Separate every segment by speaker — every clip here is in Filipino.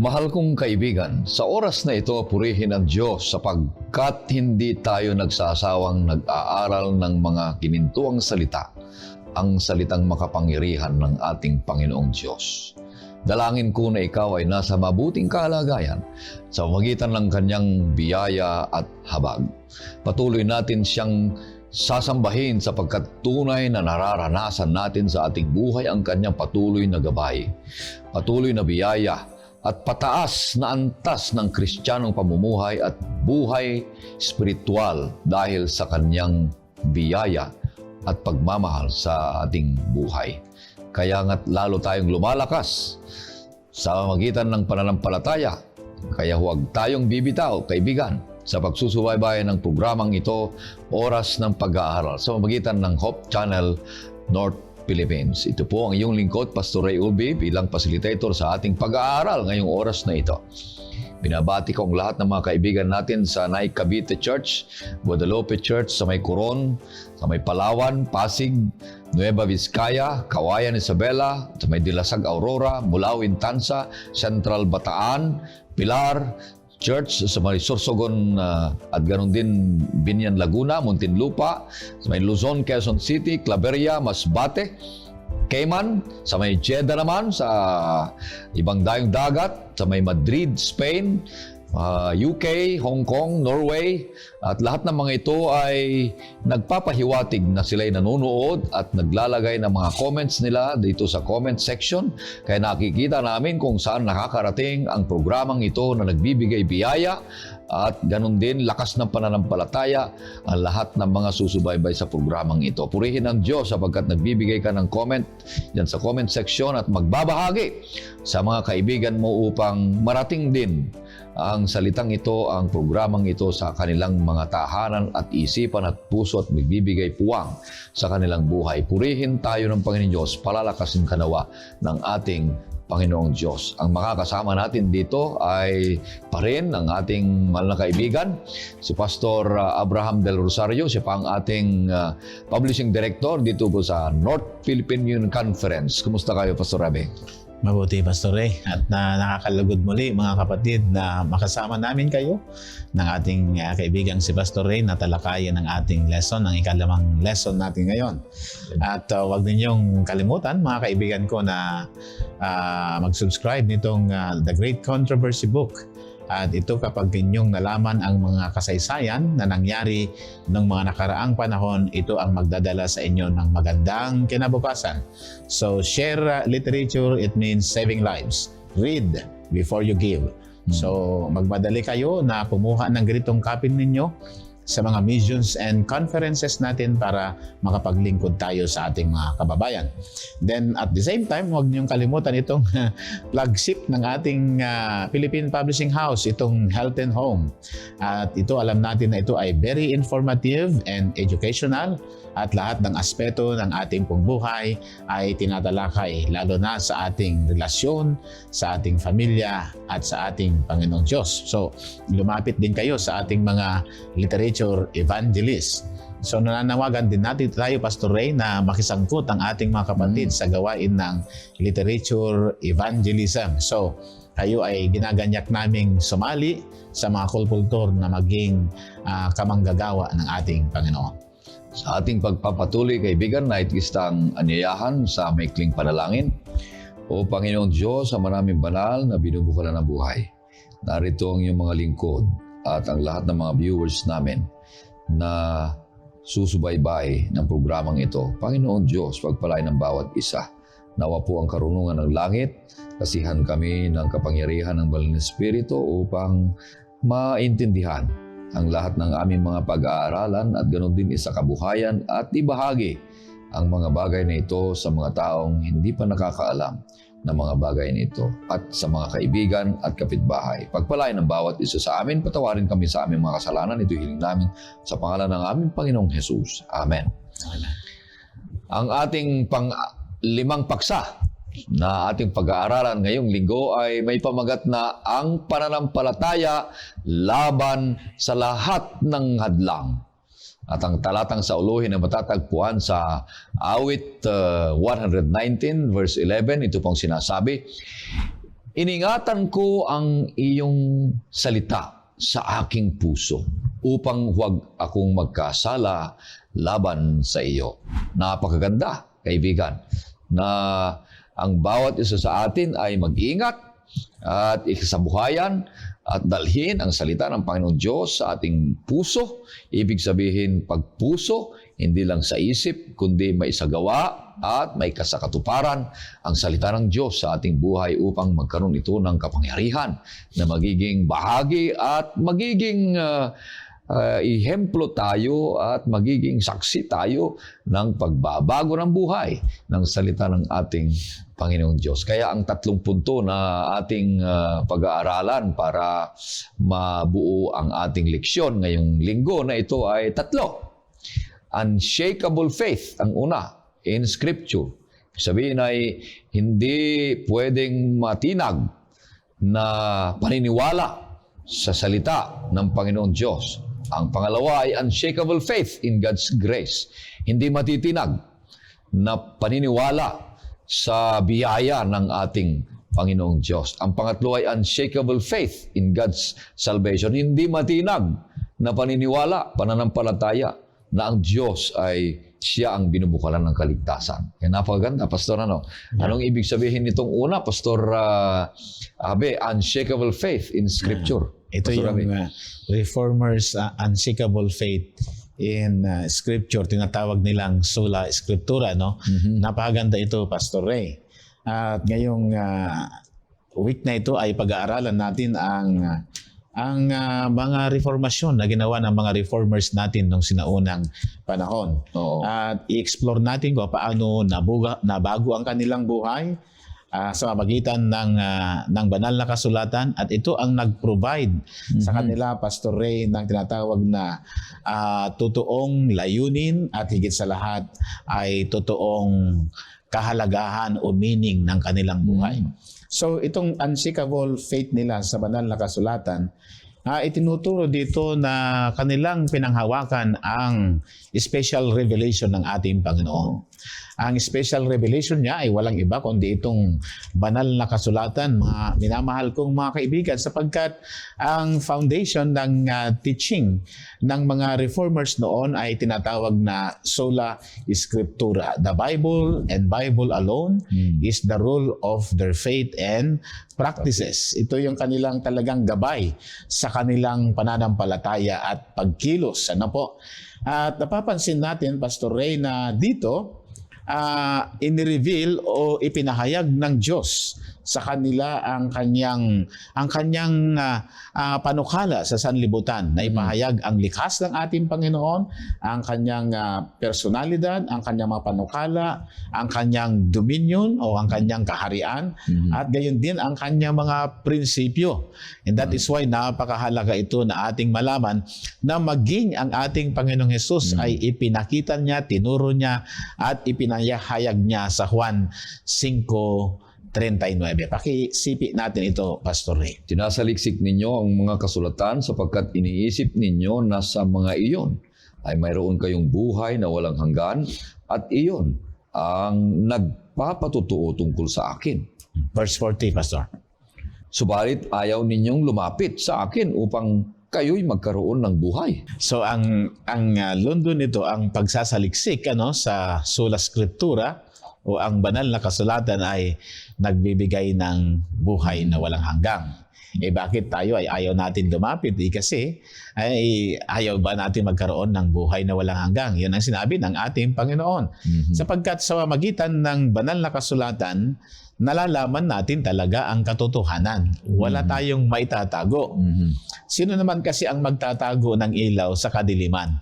Speaker 1: Mahal kong kaibigan, sa oras na ito purihin ang Diyos sapagkat hindi tayo nagsasawang nag-aaral ng mga kinintuang salita, ang salitang makapangyarihan ng ating Panginoong Diyos. Dalangin ko na ikaw ay nasa mabuting kalagayan sa magitan ng kanyang biyaya at habag. Patuloy natin siyang sasambahin sapagkat tunay na nararanasan natin sa ating buhay ang kanyang patuloy na gabay, patuloy na biyaya, at pataas na antas ng Kristiyanong pamumuhay at buhay spiritual dahil sa kanyang biyaya at pagmamahal sa ating buhay. Kaya nga't lalo tayong lumalakas sa magitan ng pananampalataya. Kaya huwag tayong bibitaw, kaibigan, sa pagsusubaybayan ng programang ito, Oras ng Pag-aaral, sa magitan ng Hope Channel North Philippines. Ito po ang iyong lingkod, Pastor Ray Ulbi, bilang facilitator sa ating pag-aaral ngayong oras na ito. Binabati ko ang lahat ng mga kaibigan natin sa Naik Cavite Church, Guadalupe Church sa may Coron, sa may Palawan, Pasig, Nueva Vizcaya, Kawayan Isabela, sa may Dilasag Aurora, Mulawin Tansa, Central Bataan, Pilar Church sa may Sorsogon at ganoon din Binyan Laguna, Muntinlupa, sa may Luzon, Quezon City, Claveria, Masbate, Cayman, sa may Jeddah naman, sa ibang dayong dagat, sa may Madrid, Spain, UK, Hong Kong, Norway, at lahat ng mga ito ay nagpapahiwatig na sila'y nanonood at naglalagay ng mga comments nila dito sa comment section. Kaya nakikita namin kung saan nakakarating ang programang ito na nagbibigay biyaya at ganun din lakas ng pananampalataya ang lahat ng mga susubaybay sa programang ito. Purihin ang Diyos sapagkat nagbibigay ka ng comment yan sa comment section at magbabahagi sa mga kaibigan mo upang marating din ang salitang ito, ang programang ito sa kanilang mga tahanan at isipan at puso at magbibigay puwang sa kanilang buhay. Purihin tayo ng Panginoon Diyos, palalakasin kanawa ng ating Panginoong Diyos. Ang makakasama natin dito ay pa rin ang ating mahal na kaibigan, si Pastor Abraham Del Rosario. Siya pa ang ating publishing director dito po sa North Philippine Union Conference. Kumusta kayo, Pastor Abe?
Speaker 2: Mabuti, Pastor Ray. At nakakalugod muli, mga kapatid, na makasama namin kayo ng ating kaibigang si Pastor Ray na talakayan ng ating lesson, ang ikalimang lesson natin ngayon. At huwag ninyong kalimutan, mga kaibigan ko, na mag-subscribe nitong The Great Controversy Book. At ito kapag ninyong nalaman ang mga kasaysayan na nangyari ng mga nakaraang panahon, ito ang magdadala sa inyo ng magandang kinabukasan. So, share literature, it means saving lives. Read before you give. So, magmadali kayo na kumuha ng ganitong copy ninyo sa mga missions and conferences natin para makapaglingkod tayo sa ating mga kababayan. Then at the same time, huwag niyong kalimutan itong flagship ng ating Philippine Publishing House, itong Health and Home. At ito, alam natin na ito ay very informative and educational at lahat ng aspeto ng ating pong buhay ay tinatalakay, lalo na sa ating relasyon, sa ating pamilya at sa ating Panginoong Diyos. So, lumapit din kayo sa ating mga literature evangelists. So, nananawagan din natin tayo, Pastor Ray, na makisangkot ang ating mga kapatid sa gawain ng literature evangelism. So, kayo ay ginaganyak naming sumali sa mga kulkultor na maging kamanggagawa ng ating Panginoon.
Speaker 1: Sa ating pagpapatuloy, kaibigan, naitistang anyayahan sa maikling panalangin. O Panginoong Diyos, sa maraming banal na binubukalan ng buhay, narito ang iyong mga lingkod at ang lahat ng mga viewers namin na susubaybay ng programang ito. Panginoong Diyos, pagpalain ng bawat isa. Nawa po ang karunungan ng langit, kasihan kami ng kapangyarihan ng Banal na Espiritu upang maintindihan ang lahat ng aming mga pag-aaralan at ganoon din sa kabuhayan at ibahagi ang mga bagay na ito sa mga taong hindi pa nakakaalam ng mga bagay nito at sa mga kaibigan at kapitbahay. Pagpalain ng bawat isa sa amin, patawarin kami sa aming mga kasalanan. Ito hiling namin sa pangalan ng aming Panginoong Jesus. Amen.
Speaker 2: Amen.
Speaker 1: Ang ating pang-limang paksa na ating pag-aaralan ngayong linggo ay may pamagat na ang pananampalataya laban sa lahat ng hadlang. At ang talatang sa uluhin na matatagpuan sa Awit 119 verse 11, ito pong sinasabi, Iningatan ko ang iyong salita sa aking puso upang huwag akong magkasala laban sa iyo. Napakaganda, kaibigan, na ang bawat isa sa atin ay mag-ingat at ikasabuhayan at dalhin ang salita ng Panginoong Diyos sa ating puso. Ibig sabihin, pagpuso, hindi lang sa isip, kundi may isagawa at may kasakatuparan ang salita ng Diyos sa ating buhay upang magkaroon ito ng kapangyarihan na magiging bahagi at magiging ihemplo tayo at magiging saksi tayo ng pagbabago ng buhay ng salita ng ating Panginoong Diyos. Kaya ang 3 punto na ating pag-aaralan para mabuo ang ating leksyon ngayong linggo na ito ay 3. Unshakable faith, ang una, in Scripture. Sabihin ay hindi pwedeng matinag na paniniwala sa salita ng Panginoong Diyos. Ang pangalawa ay unshakable faith in God's grace. Hindi matitinag na paniniwala sa biyaya ng ating Panginoong Diyos. Ang pangatlo ay unshakable faith in God's salvation. Hindi matinag na paniniwala, pananampalataya na ang Diyos ay siya ang binubukalan ng kaligtasan. Kaya napakaganda, Pastor. Anong ibig sabihin nitong una, Pastor Abe? Unshakable faith in Scripture.
Speaker 2: Ito
Speaker 1: Pastor
Speaker 2: yung Reformers' unshakable faith in Scripture. Tinatawag nilang sola scriptura. Napakaganda ito, Pastor Ray. At ngayong week na ito ay pag-aaralan natin ang mga reformasyon na ginawa ng mga reformers natin nung sinaunang panahon.
Speaker 1: Oo.
Speaker 2: At i-explore natin kung paano nabago ang kanilang buhay sa pamamagitan ng banal na kasulatan, at ito ang nag-provide sa kanila, Pastor Ray, ng tinatawag na totoong layunin at higit sa lahat ay totoong kahalagahan o meaning ng kanilang buhay. So itong unshakable faith nila sa banal na kasulatan, itinuturo dito na kanilang pinanghawakan ang special revelation ng ating Panginoon. Ang special revelation niya ay walang iba kundi itong banal na kasulatan, mga minamahal kong mga kaibigan, sapagkat ang foundation ng teaching ng mga reformers noon ay tinatawag na sola scriptura. The Bible and Bible alone is the rule of their faith and practices. Ito yung kanilang talagang gabay sa kanilang pananampalataya at pagkilos. At napapansin natin, Pastor Ray, na dito inireveal o ipinahayag ng Diyos sa kanila ang kanyang panukala sa sanlibutan, na ipahayag ang likas ng ating Panginoon, ang kanyang personalidad, ang kanyang mga panukala, ang kanyang dominion o ang kanyang kaharian, at gayon din ang kanyang mga prinsipyo. And that is why napakahalaga ito na ating malaman na maging ang ating Panginoong Hesus ay ipinakita niya, tinuro niya, at ipinahayag niya sa Juan 5:39. Pakisipi natin ito, Pastor Ray.
Speaker 1: Sinasaliksik ninyo ang mga kasulatan sapagkat iniisip ninyo na sa mga iyon ay mayroon kayong buhay na walang hanggan, at iyon ang nagpapatutuo tungkol sa akin.
Speaker 2: Verse 40, Pastor.
Speaker 1: Subalit ayaw ninyong lumapit sa akin upang kayo'y magkaroon ng buhay.
Speaker 2: So ang lundo nito, ang pagsasaliksik sa sola scriptura o ang banal na kasulatan ay nagbibigay ng buhay na walang hanggang. Bakit tayo ay ayaw natin lumapit? Kasi ay ayaw ba natin magkaroon ng buhay na walang hanggang? Yan ang sinabi ng ating Panginoon. Sapagkat sa pamamagitan ng banal na kasulatan, nalalaman natin talaga ang katotohanan. Wala tayong maitatago. Sino naman kasi ang magtatago ng ilaw sa kadiliman?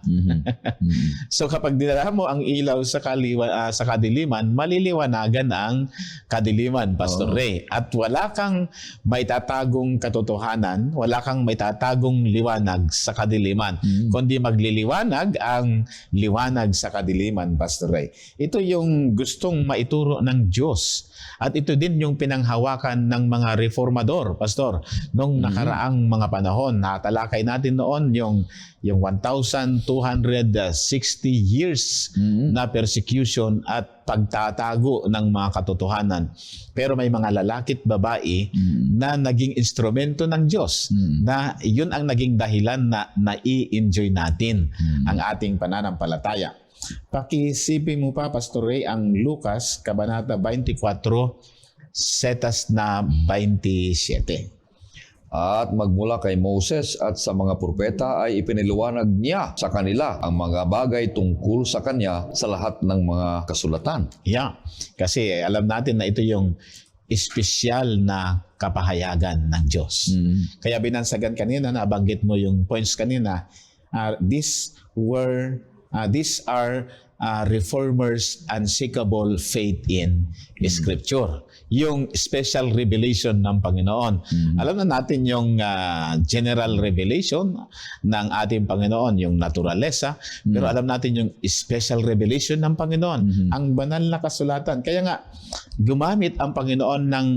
Speaker 2: So kapag dinala mo ang ilaw sa kadiliman, maliliwanagan ang kadiliman, Pastor Ray. At wala kang maitatagong katotohanan, wala kang maitatagong liwanag sa kadiliman, kundi magliliwanag ang liwanag sa kadiliman, Pastor Ray. Ito yung gustong maituro ng Diyos. At ito din yung pinanghawakan ng mga reformador, pastor, nung nakaraang mga panahon. Natalakay natin noon yung 1,260 years na persecution at pagtatago ng mga katotohanan. Pero may mga lalaki't babae na naging instrumento ng Diyos, na yun ang naging dahilan na nai-enjoy natin ang ating pananampalataya. Pakisipin mo pa, Pastor Ray, ang Lucas, Kabanata 24, setas na 27.
Speaker 1: At magmula kay Moses at sa mga propeta ay ipiniliwanag niya sa kanila ang mga bagay tungkol sa kanya sa lahat ng mga kasulatan.
Speaker 2: Yeah, kasi alam natin na ito yung espesyal na kapahayagan ng Diyos. Kaya binansagan kanina, nabanggit mo yung points kanina, these are reformers' unshakable faith in Scripture. Yung special revelation ng Panginoon. Alam na natin yung general revelation ng ating Panginoon, yung naturalesa, pero alam natin yung special revelation ng Panginoon, ang banal na kasulatan. Kaya nga, gumamit ang Panginoon ng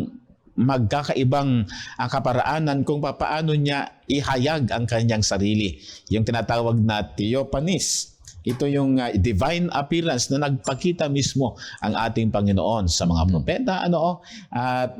Speaker 2: magkakaibang kaparaanan kung paano niya ihayag ang kanyang sarili. Yung tinatawag na theophanies. Ito yung divine appearance na nagpakita mismo ang ating Panginoon sa mga propeta, at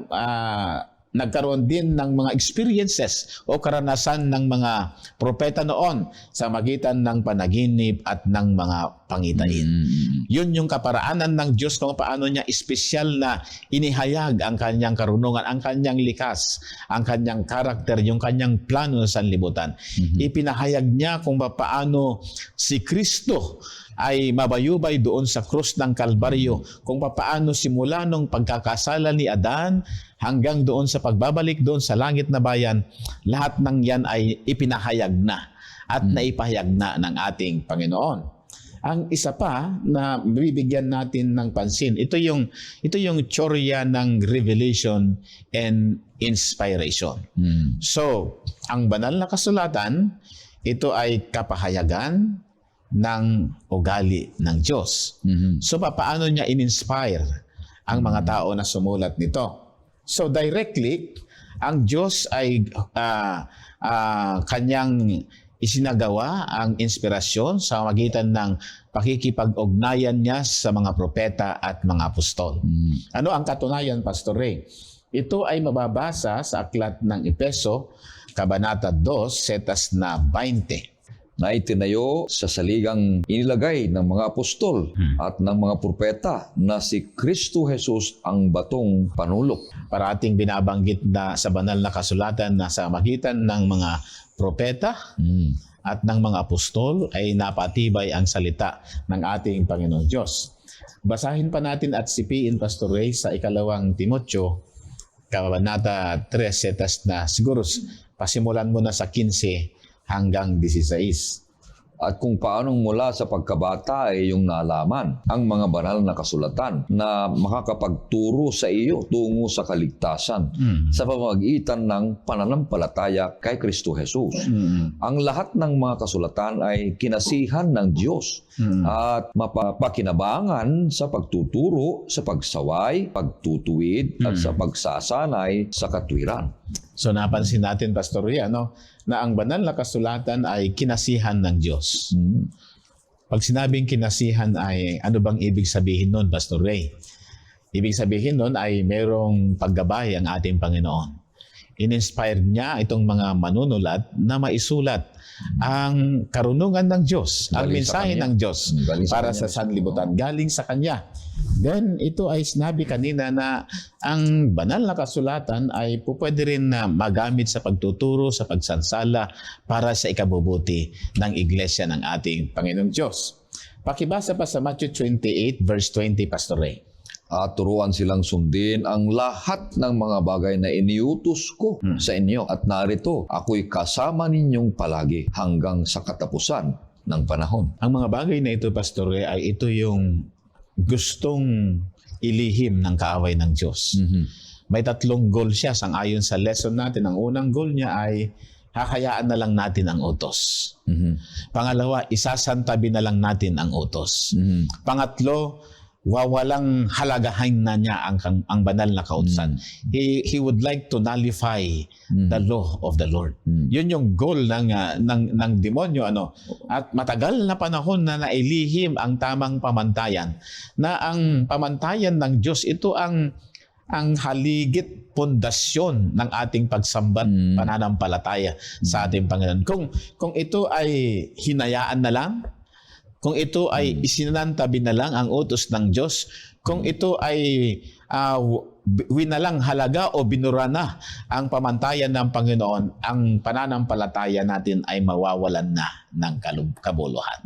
Speaker 2: nagkaroon din ng mga experiences o karanasan ng mga propeta noon sa magitan ng panaginip at ng mga pangitain. Yun yung kaparaanan ng Diyos kung paano niya espesyal na inihayag ang kanyang karunungan, ang kanyang likas, ang kanyang karakter, yung kanyang plano sa sanlibutan. Ipinahayag niya kung paano si Kristo ay mabayubay doon sa krus ng Kalbaryo, kung paano simula nung pagkakasala ni Adan hanggang doon sa pagbabalik doon sa langit na bayan, lahat ng yan ay ipinahayag na at naipahayag na ng ating Panginoon. Ang isa pa na bibigyan natin ng pansin, ito yung tsorya ng revelation and inspiration. So, ang banal na kasulatan, ito ay kapahayagan ng ugali ng Diyos. So, paano niya in-inspire ang mga tao na sumulat nito? So, directly, ang Diyos ay kanyang isinagawa ang inspirasyon sa magitan ng pakikipag-ugnayan niya sa mga propeta at mga apostol. Ano ang katunayan, Pastor Ray? Ito ay mababasa sa aklat ng Efeso, Kabanata 2, setas na 20.
Speaker 1: Na itinayo sa saligang inilagay ng mga apostol at ng mga propeta na si Kristo Jesus ang batong panulok.
Speaker 2: Parating binabanggit na sa banal na kasulatan na sa magitan ng mga propeta at ng mga apostol ay napatibay ang salita ng ating Panginoon Diyos. Basahin pa natin at sipiin, Pastor Ray, sa 2 Timoteo, Kabanata 3, setas na siguro pasimulan mo na sa 15 hanggang 16.
Speaker 1: At kung paanong mula sa pagkabata ay iyong nalaman ang mga banal na kasulatan na makakapagturo sa iyo tungo sa kaligtasan sa pamamagitan ng pananampalataya kay Kristo Jesus. Ang lahat ng mga kasulatan ay kinasihan ng Diyos at mapapakinabangan sa pagtuturo, sa pagsaway, pagtutuwid at sa pagsasanay sa katwiran.
Speaker 2: So napansin natin, Pastor Ria, na ang banal na kasulatan ay kinasihan ng Diyos. Pag sinabing kinasihan ay ano bang ibig sabihin nun, Pastor Ray? Ibig sabihin nun ay merong paggabay ang ating Panginoon. In-inspire niya itong mga manunulat na maisulat ang karunungan ng Diyos, ang mensahe ng Diyos para sa sanlibutan, galing sa Kanya. Then, ito ay sinabi kanina na ang banal na kasulatan ay pwede rin na magamit sa pagtuturo, sa pagsansala para sa ikabubuti ng iglesia ng ating Panginoong Diyos. Pakibasa pa sa Matthew 28 verse 20, Pastor Ray.
Speaker 1: At turuan silang sundin ang lahat ng mga bagay na iniutos ko sa inyo. At narito, ako'y kasama ninyong palagi hanggang sa katapusan ng panahon.
Speaker 2: Ang mga bagay na ito, Pastor Ray, ay ito yung gustong ilihim ng kaaway ng Diyos. May tatlong goal siya sangayon sa lesson natin. Ang unang goal niya ay hahayaan na lang natin ang utos. Pangalawa, isasantabi na lang natin ang utos. Pangatlo, wawalang halagahan na niya ang banal na kautusan. He would like to nullify the law of the Lord. Yun yung goal ng demonyo, ano. At matagal na panahon na nailihim ang tamang pamantayan, na ang pamantayan ng Diyos, ito ang haligit pundasyon ng ating pagsambat, pananampalataya sa ating Panginoon. Kung ito ay hinayaan na lang, kung ito ay isinantabi na lang ang utos ng Diyos, kung ito ay winalang halaga o binura na ang pamantayan ng Panginoon, ang pananampalataya natin ay mawawalan na ng kabuluhan.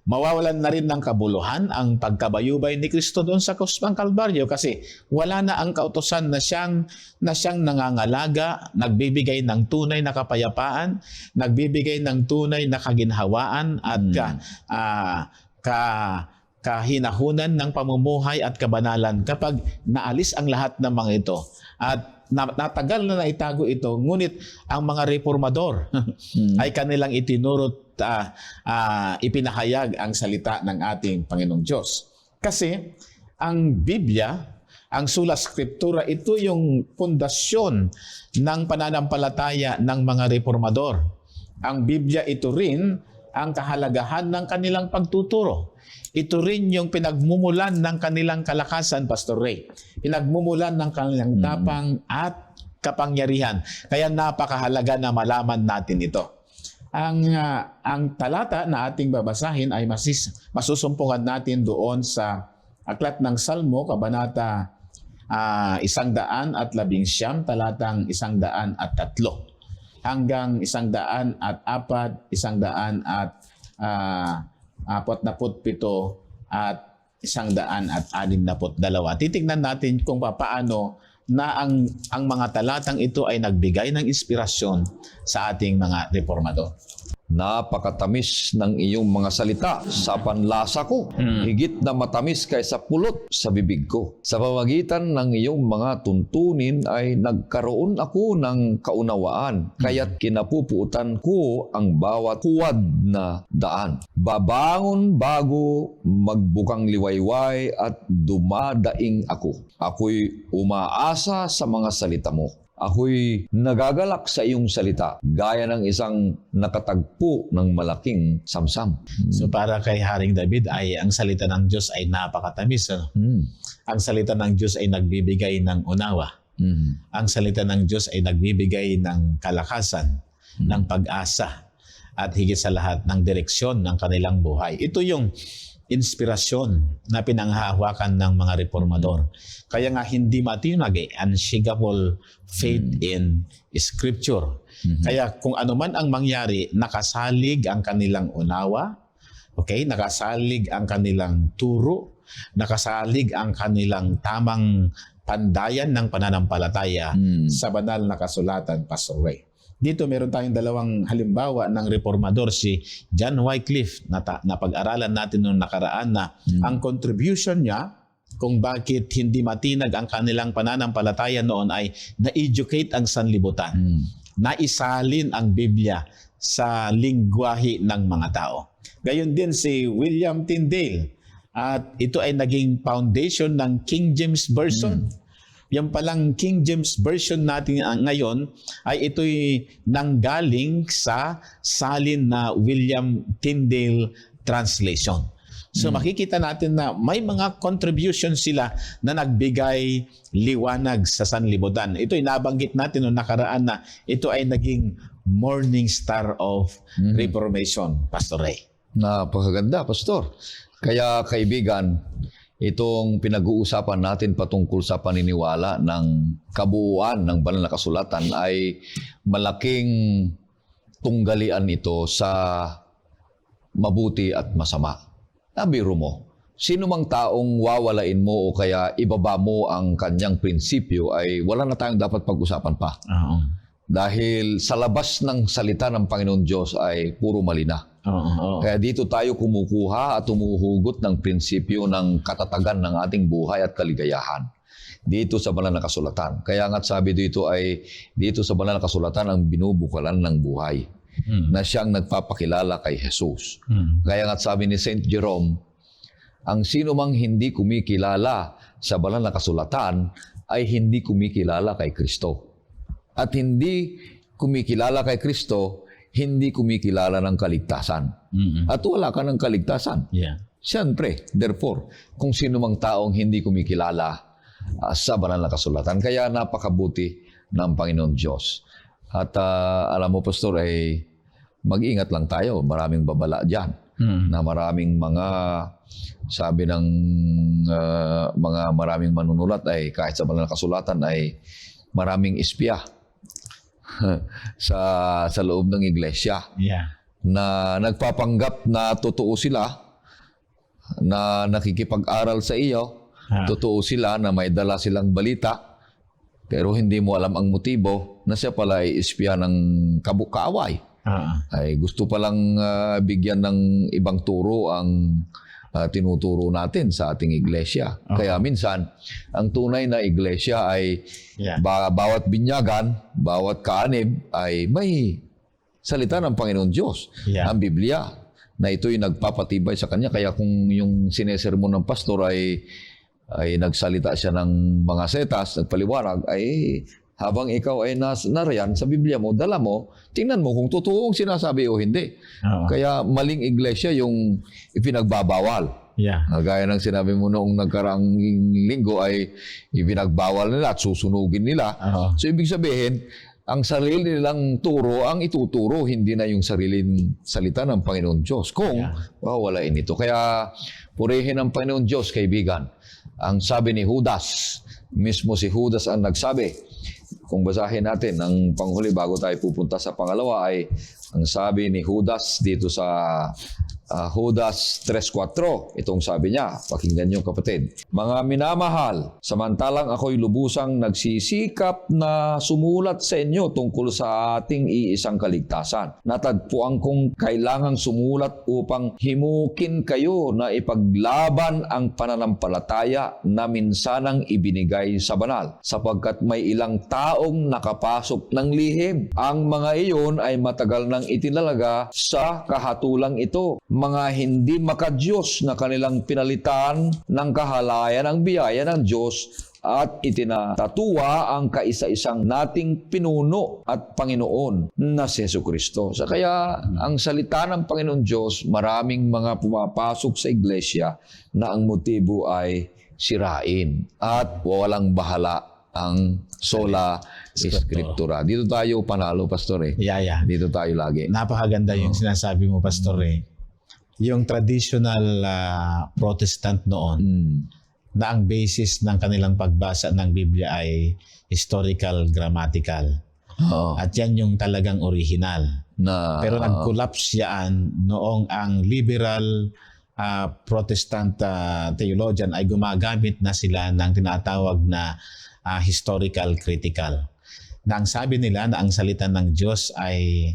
Speaker 2: Mawawalan na rin ng kabuluhan ang pagkabayubay ni Kristo doon sa krus ng Kalbaryo, kasi wala na ang kautusan na siyang nangangalaga, nagbibigay ng tunay na kapayapaan, nagbibigay ng tunay na kaginhawaan at kahinahunan ng pamumuhay at kabanalan kapag naalis ang lahat ng mga ito. At natagal na naitago ito, ngunit ang mga reformador ay kanilang itinurot, ipinahayag ang salita ng ating Panginoong Diyos. Kasi ang Biblia, ang Sola Scriptura, ito yung pundasyon ng pananampalataya ng mga reformador. Ang Biblia, ito rin ang kahalagahan ng kanilang pagtuturo. Ito rin yung pinagmumulan ng kanilang kalakasan, Pastor Ray. Pinagmumulan ng kanilang tapang at kapangyarihan. Kaya napakahalaga na malaman natin ito. Ang talata na ating babasahin ay masusumpungan natin doon sa Aklat ng Salmo, Kabanata 119, talatang 103 hanggang 104, 147 at 162. Titingnan natin kung paano na ang mga talatang ito ay nagbigay ng inspirasyon sa ating mga reformador.
Speaker 1: Napakatamis ng iyong mga salita sa panlasa ko. Higit na matamis kaysa pulot sa bibig ko. Sa pamamagitan ng iyong mga tuntunin ay nagkaroon ako ng kaunawaan, kaya't kinapupuutan ko ang bawat huwad na daan. Babangon bago magbukang liwayway at dumadaing ako. Ako'y umaasa sa mga salita mo. Ako'y nagagalak sa iyong salita, gaya ng isang nakatagpo ng malaking samsam.
Speaker 2: So para kay Haring David, ay ang salita ng Diyos ay napakatamis. Ano? Ang salita ng Diyos ay nagbibigay ng unawa. Ang salita ng Diyos ay nagbibigay ng kalakasan, ng pag-asa, at higit sa lahat ng direksyon ng kanilang buhay. Ito yung inspirasyon na pinanghahawakan ng mga reformador. Kaya nga hindi matinag unshakable faith in Scripture. Kaya kung ano man ang mangyari, nakasalig ang kanilang unawa, okay? Nakasalig ang kanilang turo, nakasalig ang kanilang tamang pandayan ng pananampalataya sa banal na kasulatan, Pastor Ray. Dito meron tayong dalawang halimbawa ng reformador, si John Wycliffe, na pag-aralan natin noong nakaraan, na ang contribution niya kung bakit hindi matinag ang kanilang pananampalataya noon ay na-educate ang sanlibutan. Naisalin ang Biblia sa lingwahe ng mga tao. Gayon din si William Tyndale, at ito ay naging foundation ng King James Version. Yan palang King James Version natin ngayon ay ito'y nanggaling sa salin na William Tyndale translation. So makikita natin na may mga contribution sila na nagbigay liwanag sa sanlibutan. Ito'y nabanggit natin noong nakaraan na ito ay naging morning star of Reformation, Pastor Ray.
Speaker 1: Napakaganda, Pastor. Kaya kaibigan, itong pinag-uusapan natin patungkol sa paniniwala ng kabuuan ng banal na kasulatan ay malaking tunggalian ito sa mabuti at masama. Nabiro mo, sino mang taong wawalain mo o kaya ibaba mo ang kanyang prinsipyo ay wala na tayong dapat pag-usapan pa. Dahil sa labas ng salita ng Panginoon Diyos ay puro mali na. Kaya dito tayo kumukuha at humuhugot ng prinsipyo ng katatagan ng ating buhay at kaligayahan. Dito sa banal na kasulatan. Kaya nga't sabi dito ay, dito sa banal na kasulatan ang binubukalan ng buhay. Na siyang nagpapakilala kay Jesus. Kaya nga't sabi ni Saint Jerome, Ang sino mang hindi kumikilala sa banal na kasulatan ay hindi kumikilala kay Kristo. At hindi kumikilala kay Kristo, hindi kumikilala ng kaligtasan. At wala ka ng kaligtasan.
Speaker 2: Yeah.
Speaker 1: Siyempre, therefore, kung sino mang taong hindi kumikilala sa banal na kasulatan, kaya napakabuti ng Panginoon Diyos. At alam mo, Pastor, ay mag-ingat lang tayo. Maraming babala dyan. Na maraming mga, sabi ng maraming manunulat ay kahit sa banal na kasulatan ay maraming espiya sa loob ng iglesia.
Speaker 2: Yeah.
Speaker 1: Na nagpapanggap na totoo sila, na nakikipag-aral sa iyo, totoo sila na may dala silang balita, pero hindi mo alam ang motibo na siya pala ay espiya ng kaaway. Ay gusto palang bigyan ng ibang turo ang tinuturo natin sa ating iglesia. Kaya minsan, ang tunay na iglesia ay bawat binyagan, bawat kaanib ay may salita ng Panginoon Diyos. Ang Biblia, na ito'y nagpapatibay sa Kanya. Kaya kung yung sinesermon ng pastor ay nagsalita siya ng mga setas, nagpaliwanag, ay habang ikaw ay nariyan sa Biblia mo, dala mo, tingnan mo kung totoo ang sinasabi o hindi. Kaya maling iglesia yung ipinagbabawal. Gaya ng sinabi mo noong nagkaraang linggo ay ipinagbawal nila at susunugin nila. So ibig sabihin, ang sarili nilang turo ang ituturo, hindi na yung sariling salita ng Panginoon Diyos. Kung wawalain ito. Kaya purihin ang Panginoon Diyos, kaibigan. Ang sabi ni Judas, mismo si Judas ang nagsabi. Kung basahin natin ang panghuli bago tayo pupunta sa pangalawa ay ang sabi ni Judas dito sa Judas 3:4. Itong sabi niya, pakinggan niyo kapatid. Mga minamahal, samantalang ako'y lubusang nagsisikap na sumulat sa inyo tungkol sa ating iisang kaligtasan. Natagpuan kong kailangang sumulat upang himukin kayo na ipaglaban ang pananampalataya na minsanang ibinigay sa banal, sapagkat may ilang taong nakapasok ng lihim. Ang mga iyon ay matagal nang itinalaga sa kahatulang ito. Mga hindi makadiyos na kanilang pinalitan ng kahalayan ng biyaya ng Diyos at itinatatuwa ang kaisa-isang nating pinuno at Panginoon na si Jesucristo. So kaya ang salita ng Panginoon Diyos, maraming mga pumapasok sa iglesia na ang motibo ay sirain at walang bahala ang sola scriptura. Dito tayo panalo, Pastor. Dito tayo lagi.
Speaker 2: Napakaganda yung sinasabi mo, Pastor. Yung traditional Protestant noon, na ang basis ng kanilang pagbasa ng Biblia ay historical, grammatical. At yan yung talagang original. Pero nag-collapse yan noong ang liberal Protestant theologian ay gumagamit na sila ng tinatawag na historical critical. Na ang sabi nila na ang salita ng Diyos ay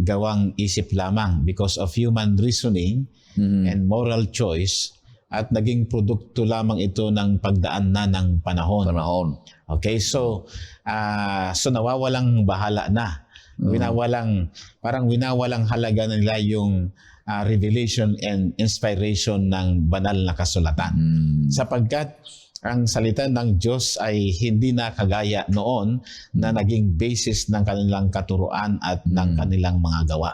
Speaker 2: gawang isip lamang because of human reasoning and moral choice, at naging produkto lamang ito ng pagdaan na ng panahon. Okay, so nawawalang bahala na. Parang winawalang halaga nila yung revelation and inspiration ng banal na kasulatan. Sapagkat ang salita ng Diyos ay hindi na kagaya noon na naging basis ng kanilang katuruan at ng kanilang mga gawa.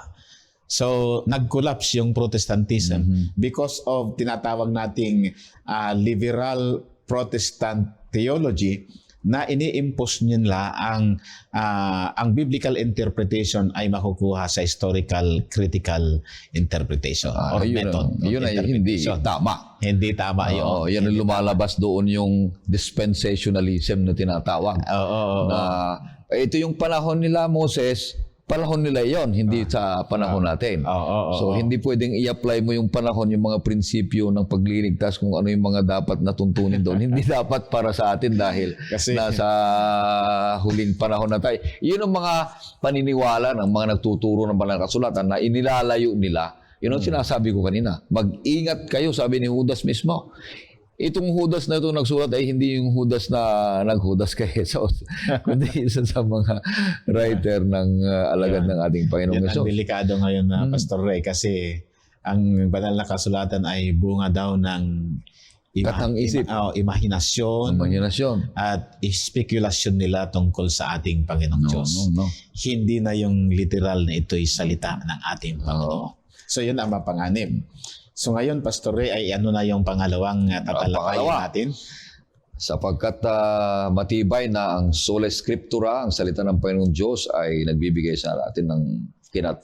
Speaker 2: So, nag-collapse yung Protestantism because of tinatawag nating liberal Protestant theology na ini-impose nila ang biblical interpretation ay makukuha sa historical critical interpretation or method.
Speaker 1: Yun ay hindi tama.
Speaker 2: Hindi tama yun.
Speaker 1: Yan ang lumalabas doon yung dispensationalism na tinatawag. Ito yung panahon nila Moses, panahon nila yon, hindi sa panahon natin. So, hindi pwedeng i-apply mo yung panahon, yung mga prinsipyo ng pagliligtas, kung ano yung mga dapat natuntunin doon. Hindi dapat para sa atin dahil nasa huling panahon na tayo. Yun ang mga paniniwala ng mga nagtuturo ng banal na kasulatan na inilalayo nila. Yun ang sinasabi ko kanina. Mag-ingat kayo, sabi ni Judas mismo. Itong Judas na ito nagsulat ay hindi yung Judas na naghudas kay Jesus, kundi isa sa mga writer ng alagad ng ating Panginoong Hesus.
Speaker 2: Yan ang delikado ngayon na Pastor Ray, kasi ang banal na kasulatan ay bunga daw ng
Speaker 1: Katang isip.
Speaker 2: imahinasyon
Speaker 1: Imahinasyon.
Speaker 2: at spekulasyon nila tungkol sa ating Panginoong Diyos.
Speaker 1: No.
Speaker 2: Hindi na yung literal na ito'y salita ng ating Panginoon. So yun ang mapanganib. So ngayon, Pastor Ray, ay ano na yung pangalawang tatalakayin
Speaker 1: pangalawa.
Speaker 2: natin?
Speaker 1: Sapagkat matibay na ang sola scriptura, ang salita ng Panginoong Diyos ay nagbibigay sa atin ng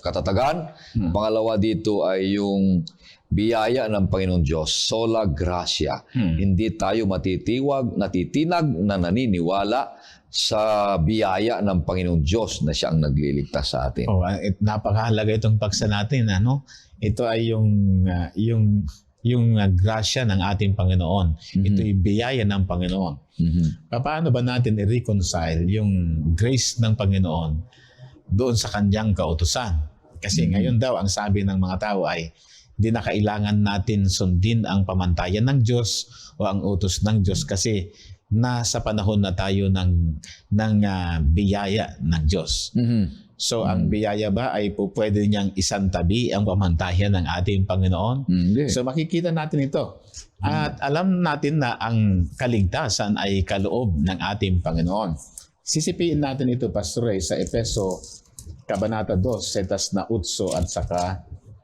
Speaker 1: katatagan. Pangalawa dito ay yung biyaya ng Panginoong Diyos, sola gracia. Hindi tayo natitinag na naniniwala sa biyaya ng Panginoong Diyos na siya ang nagliligtas sa atin.
Speaker 2: Napakahalaga itong paksa natin. Ito ay yung grasya ng ating Panginoon. Ito'y biyaya ng Panginoon. Paano ba natin i-reconcile yung grace ng Panginoon doon sa kanyang kautusan? Kasi ngayon daw, ang sabi ng mga tao ay hindi na kailangan natin sundin ang pamantayan ng Diyos o ang utos ng Diyos kasi nasa panahon na tayo ng biyaya ng Diyos. So, ang biyaya ba ay pwede niyang isantabi ang pamantayan ng ating Panginoon?
Speaker 1: Hindi.
Speaker 2: So, makikita natin ito. At alam natin na ang kaligtasan ay kaloob ng ating Panginoon. Sisipiin natin ito, Pastor Ray, sa Efeso, Kabanata 2, setas na 8 at saka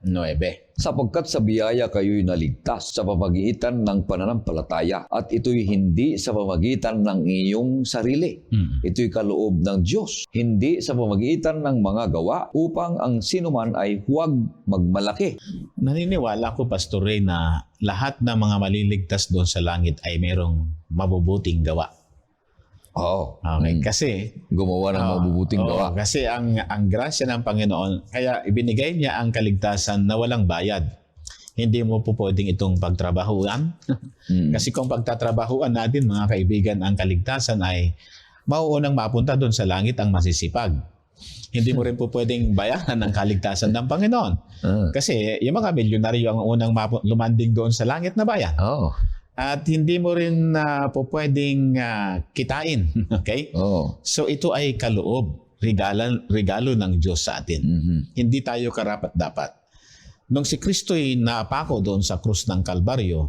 Speaker 2: 9.
Speaker 1: Sapagkat sa biyaya kayo'y naligtas sa pamamagitan ng pananampalataya at ito'y hindi sa pamamagitan ng iyong sarili. Ito'y kaloob ng Diyos, hindi sa pamamagitan ng mga gawa upang ang sinuman ay huwag magmalaki.
Speaker 2: Naniniwala ko, Pastor Ray, na lahat ng mga maliligtas doon sa langit ay merong mabubuting gawa.
Speaker 1: Oo.
Speaker 2: Okay, kasi
Speaker 1: Gumawa ng mabubuting gawa.
Speaker 2: Kasi ang grasya ng Panginoon, kaya ibinigay niya ang kaligtasan na walang bayad. Hindi mo po pwedeng itong pagtrabahuan. Kasi kung pagtatrabahuan natin, mga kaibigan, ang kaligtasan ay mauunang mapunta doon sa langit ang masisipag. Hindi mo rin po pwedeng bayaran ang kaligtasan ng Panginoon. Kasi yung mga milyonaryo ang unang lumanding doon sa langit na bayan.
Speaker 1: Oo.
Speaker 2: At hindi mo rin po pwedeng kitain. Okay?
Speaker 1: Oo.
Speaker 2: So ito ay kaloob, regalo ng Diyos sa atin. Hindi tayo karapat-dapat. Nung si Kristo'y napako doon sa krus ng Kalbaryo,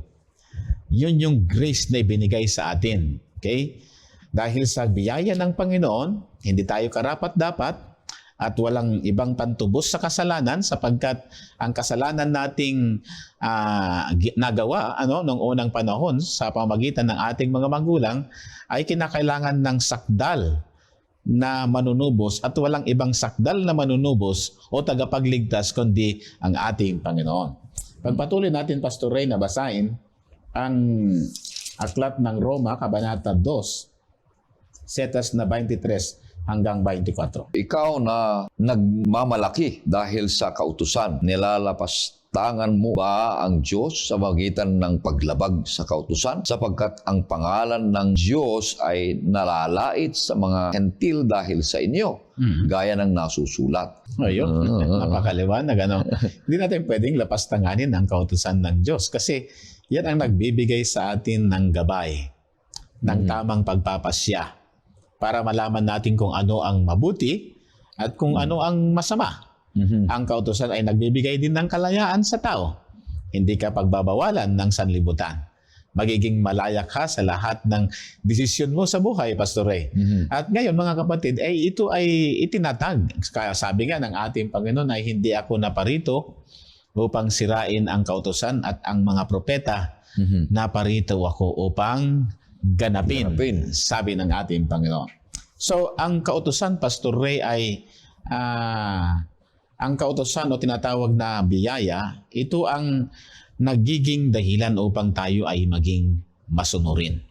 Speaker 2: yun yung grace na ibinigay sa atin. Okay? Dahil sa biyaya ng Panginoon, hindi tayo karapat-dapat at walang ibang pantubos sa kasalanan sapagkat ang kasalanan nating nagawa noong unang panahon sa pamamagitan ng ating mga magulang ay kinakailangan ng sakdal na manunubos at walang ibang sakdal na manunubos o tagapagligtas kundi ang ating Panginoon. Pagpatuloy natin, Pastor Ray, na basahin ang aklat ng Roma, Kabanata 2, setas na 23 hanggang 24.
Speaker 1: Ikaw na nagmamalaki dahil sa kautusan, nilalapastangan mo ba ang Diyos sa magitan ng paglabag sa kautusan? Sapagkat ang pangalan ng Diyos ay nalalait sa mga hentil dahil sa inyo, gaya ng nasusulat.
Speaker 2: Ayun, napakaliwanag. Hindi natin pwedeng lapastanganin ang kautusan ng Diyos kasi yan ang nagbibigay sa atin ng gabay, ng tamang pagpapasya para malaman natin kung ano ang mabuti at kung ano ang masama. Ang kautusan ay nagbibigay din ng kalayaan sa tao. Hindi ka pagbabawalan ng sanlibutan. Magiging malaya ka sa lahat ng desisyon mo sa buhay, Pastor Ray. At ngayon, mga kapatid, ito ay itinatag. Kaya sabi nga ng ating Panginoon ay hindi ako naparito upang sirain ang kautusan at ang mga propeta. Naparito ako upang ganapin, sabi ng ating Panginoon. So, ang kautusan, Pastor Ray, ay ang kautusan o tinatawag na biyaya, ito ang nagiging dahilan upang tayo ay maging masunurin.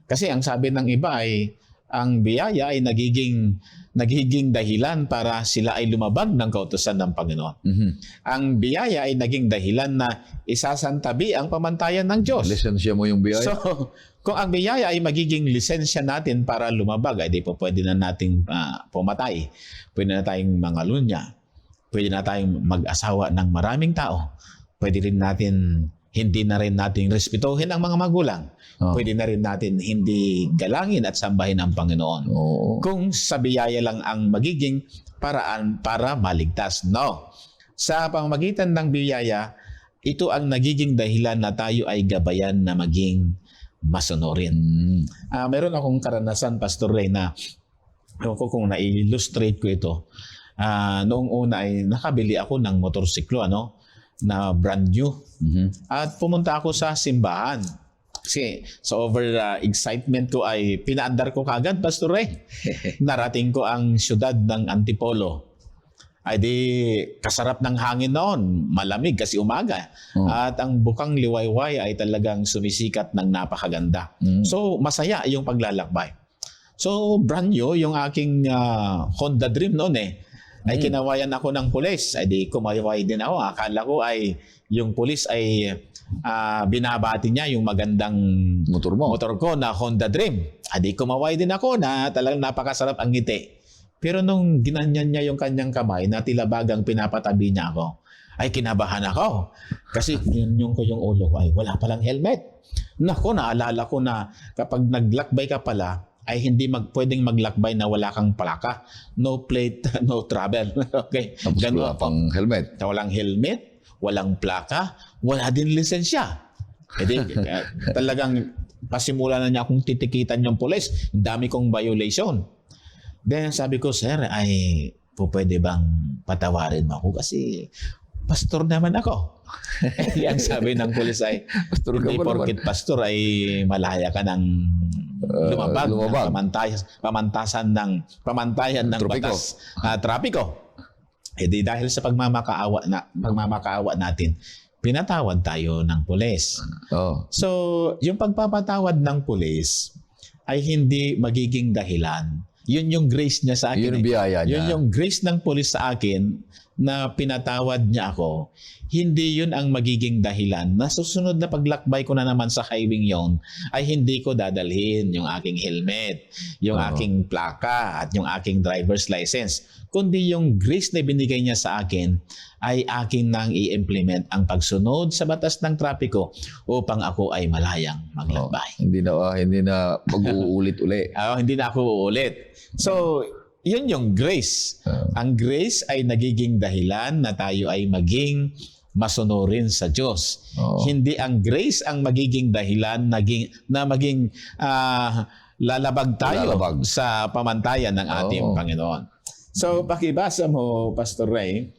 Speaker 2: Kasi ang sabi ng iba ay ang biyaya ay nagiging dahilan para sila ay lumabag ng kautusan ng Panginoon. Ang biyaya ay naging dahilan na isasantabi ang pamantayan ng Diyos.
Speaker 1: Lisensya mo yung biyaya.
Speaker 2: So, kung ang biyaya ay magiging lisensya natin para lumabag, ay di po pwede na nating pumatay. Pwede na tayong mangalunya. Pwede na tayong mag-asawa ng maraming tao. Pwede rin natin, hindi na rin natin respetuhin ang mga magulang. Pwede na rin natin hindi galangin at sambahin ang Panginoon. Kung sa biyaya lang ang magiging paraan para maligtas. No. Sa pamamagitan ng biyaya, ito ang nagiging dahilan na tayo ay gabayan na maging masunurin. Meron akong karanasan, Pastor Ray, na ewan ko kung na-illustrate ko ito. Noong una ay nakabili ako ng motorsiklo, na brand new. At pumunta ako sa simbahan. Kasi sa excitement ko ay pinaandar ko kagad, Pastor Ray. Narating ko ang syudad ng Antipolo. Ay di kasarap ng hangin noon, malamig kasi umaga. At ang bukang liwayway ay talagang sumisikat ng napakaganda. So masaya yung paglalakbay. So brand new yung aking Honda Dream noon ay kinawayan ako ng pulis. Ay di kumaway din ako. Akala ko ay yung pulis ay binabati niya yung magandang motor ko na Honda Dream. Ay di kumaway din ako na talagang napakasarap ang ngiti. Pero nung ginanyan niya yung kanyang kamay na tila bagang pinapatabi niya ako, ay kinabahan ako. Kasi yung ulo ko ay wala palang helmet. Nako, naalala ko na kapag naglakbay ka pala, ay hindi pwedeng maglakbay na wala kang plaka. No plate, no travel. Okay.
Speaker 1: Tapos wala pang helmet.
Speaker 2: Walang helmet, walang plaka, wala din lisensya. Talagang pasimula na niya akong titikitan yung pulis. Dami kong violation. Then sabi ko, sir, ay pwede bang patawarin mo ako? Kasi pastor naman ako. Ang sabi ng pulis ay,
Speaker 1: Pastor
Speaker 2: hindi porkit pastor ay malaya ka ng lumabag. Pamantayan ng
Speaker 1: Trapiko.
Speaker 2: batas. Trapiko. Di dahil sa pagmamakaawa natin, pinatawad tayo ng pulis. So, yung pagpapatawad ng pulis ay hindi magiging dahilan. Yun yung grace niya sa akin.
Speaker 1: Yun yung biyaya niya.
Speaker 2: Yun yung grace ng pulis sa akin na pinatawad niya ako. Hindi yun ang magiging dahilan na susunod na paglakbay ko na naman sa highway yon ay hindi ko dadalhin yung aking helmet, yung aking plaka at yung aking driver's license. Kundi yung grace na binigay niya sa akin ay akin nang i-implement ang pagsunod sa batas ng trapiko upang ako ay malayang maglakbay.
Speaker 1: Hindi na mag-uulit uli.
Speaker 2: Hindi na ako uulit. So, yun yung grace. Ang grace ay nagiging dahilan na tayo ay maging masunurin sa Diyos. Hindi ang grace ang magiging dahilan na maging lalabag tayo sa pamantayan ng ating Panginoon. So, pakibasa mo, Pastor Ray,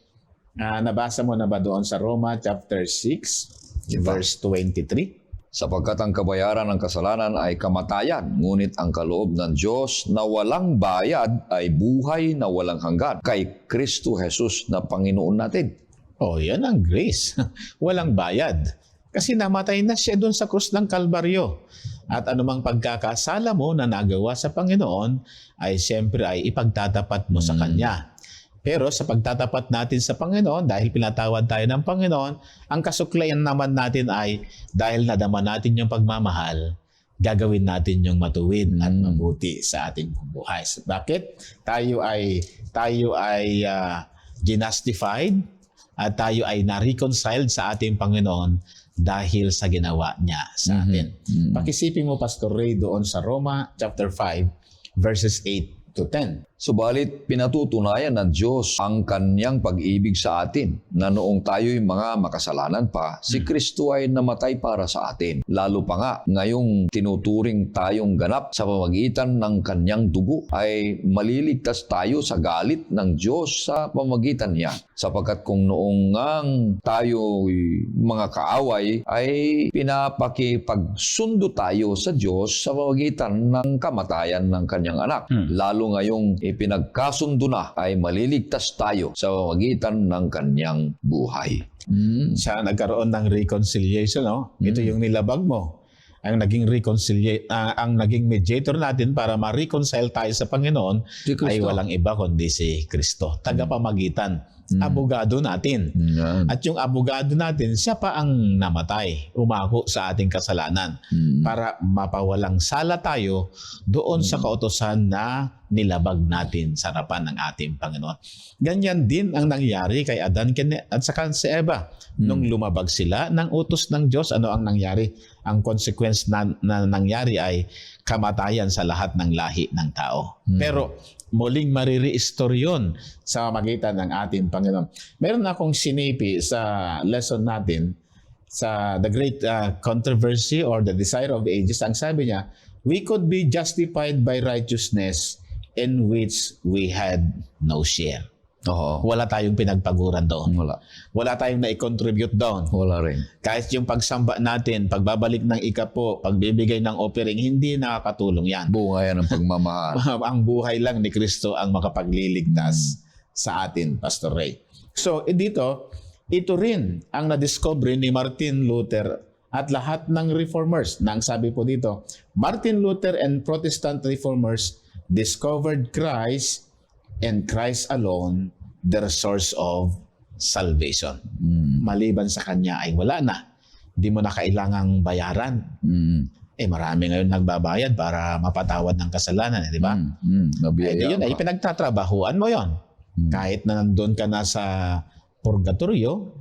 Speaker 2: nabasa mo na ba doon sa Roma chapter 6, verse 23?
Speaker 1: Sapagkat ang kabayaran ng kasalanan ay kamatayan, ngunit ang kaloob ng Diyos na walang bayad ay buhay na walang hanggan kay Kristo Jesus na Panginoon natin.
Speaker 2: Yan ang grace. Walang bayad. Kasi namatay na siya doon sa krus ng Kalbaryo. At anumang pagkakasala mo na nagawa sa Panginoon ay siyempre ay ipagtatapat mo sa Kanya. Pero sa pagtatapat natin sa Panginoon, dahil pinatawad tayo ng Panginoon, ang kasuklayan naman natin ay dahil nadama natin yung pagmamahal, gagawin natin yung matuwid at mabuti sa ating buhay. Bakit? Tayo ay justified at tayo ay na-reconciled sa ating Panginoon dahil sa ginawa niya sa atin. Pakisipin mo, Pastor Ray, doon sa Roma chapter 5, verses 8 to 10.
Speaker 1: Subalit pinatutunayan ng Diyos ang kanyang pag-ibig sa atin na noong tayo'y mga makasalanan pa, si Kristo ay namatay para sa atin. Lalo pa nga, ngayong tinuturing tayong ganap sa pamagitan ng kanyang dugo, ay maliligtas tayo sa galit ng Diyos sa pamagitan niya. Sapagkat kung noong ngang tayo'y mga kaaway, ay pinapakipagsundo tayo sa Diyos sa pamagitan ng kamatayan ng kanyang anak. Lalo ngayong ipinagkasundo na ay maliligtas tayo sa pamamagitan ng kanyang buhay.
Speaker 2: Siya nagkaroon ng reconciliation, Ito yung nilabag mo. Ang naging ang naging mediator natin para ma-reconcile tayo sa Panginoon ay walang iba kundi si Kristo, tagapamagitan, abogado natin. At yung abogado natin, siya pa ang namatay, umako sa ating kasalanan para mapawalang sala tayo doon sa kautusan na nilabag natin sa harapan ng ating Panginoon. Ganyan din ang nangyari kay Adan at saka si Eva. Nung lumabag sila ng utos ng Diyos, ano ang nangyari? Ang consequence na nangyari ay kamatayan sa lahat ng lahi ng tao. Pero muling marire-restore yun sa magitan ng ating Panginoon. Meron akong sinipi sa lesson natin sa The Great Controversy or The Desire of the Ages. Ang sabi niya, we could be justified by righteousness in which we had no share.
Speaker 1: Oo.
Speaker 2: Wala tayong pinagpaguran doon.
Speaker 1: Wala.
Speaker 2: Wala tayong na-contribute doon.
Speaker 1: Wala rin.
Speaker 2: Kahit yung pagsamba natin, pagbabalik ng ikapo, pagbibigay ng offering, hindi nakakatulong yan.
Speaker 1: Bunga yan ng pagmamahal.
Speaker 2: Ang buhay lang ni Kristo ang makapagliligtas sa atin, Pastor Ray. So, dito, ito rin ang na-discover ni Martin Luther at lahat ng reformers. Na ang sabi po dito, Martin Luther and Protestant reformers discovered Christ and Christ alone, their source of salvation. Maliban sa Kanya ay wala na. Hindi mo na kailangang bayaran. Marami ngayon nagbabayad para mapatawad ng kasalanan, di ba? Yun ay pinagtatrabahuan mo yon. Kahit na nandun ka na sa purgatorio,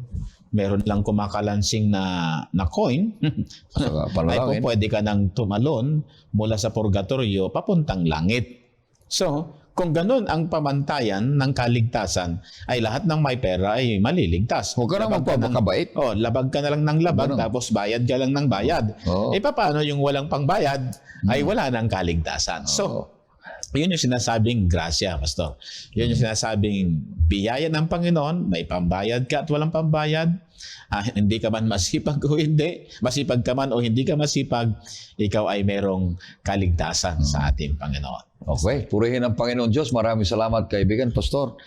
Speaker 2: meron lang kumakalansing na coin, ay pwede ka nang tumalon mula sa purgatorio papuntang langit. So, kung ganun ang pamantayan ng kaligtasan, ay lahat ng may pera ay maliligtas.
Speaker 1: Huwag ka na magpapakabait.
Speaker 2: Labag ka na lang ng labag, tapos bayad ka lang ng bayad. Paano yung walang pangbayad, ay wala ng kaligtasan. So, yun yung sinasabing grasya, Pastor. Yun yung sinasabing biyaya ng Panginoon, may pambayad ka at walang pambayad. Hindi ka man masipag o hindi, masipag ka man o hindi ka masipag, ikaw ay merong kaligtasan sa ating Panginoon.
Speaker 1: Okay, purihin ang Panginoon Diyos. Maraming salamat, kaibigan, Pastor.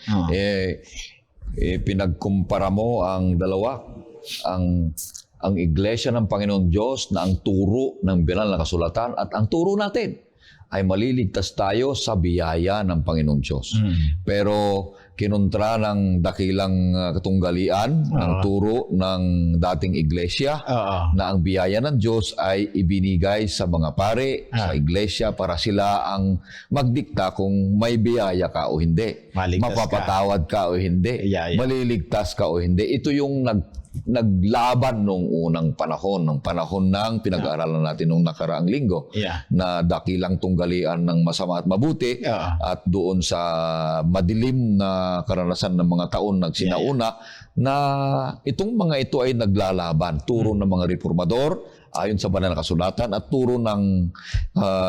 Speaker 1: Pinagkumpara mo ang dalawa, ang iglesia ng Panginoon Diyos na ang turo ng banal na kasulatan at ang turo natin ay maliligtas tayo sa biyaya ng Panginoon Diyos. Pero kinontra ng dakilang katunggalian ng turo ng dating iglesia na ang biyaya ng Diyos ay ibinigay sa mga pare, sa iglesia para sila ang magdikta kung may biyaya ka o hindi. Mapapatawad ka o hindi. Maliligtas ka o hindi. Ito yung naglaban nung unang panahon, ng pinag-aaralan natin nung nakaraang linggo, na dakilang tunggalian ng masama at mabuti, at doon sa madilim na karanasan ng mga taon nagsinauna, na itong mga ito ay naglalaban. Turo ng mga reformador, ayon sa banal na kasulatan, at turo ng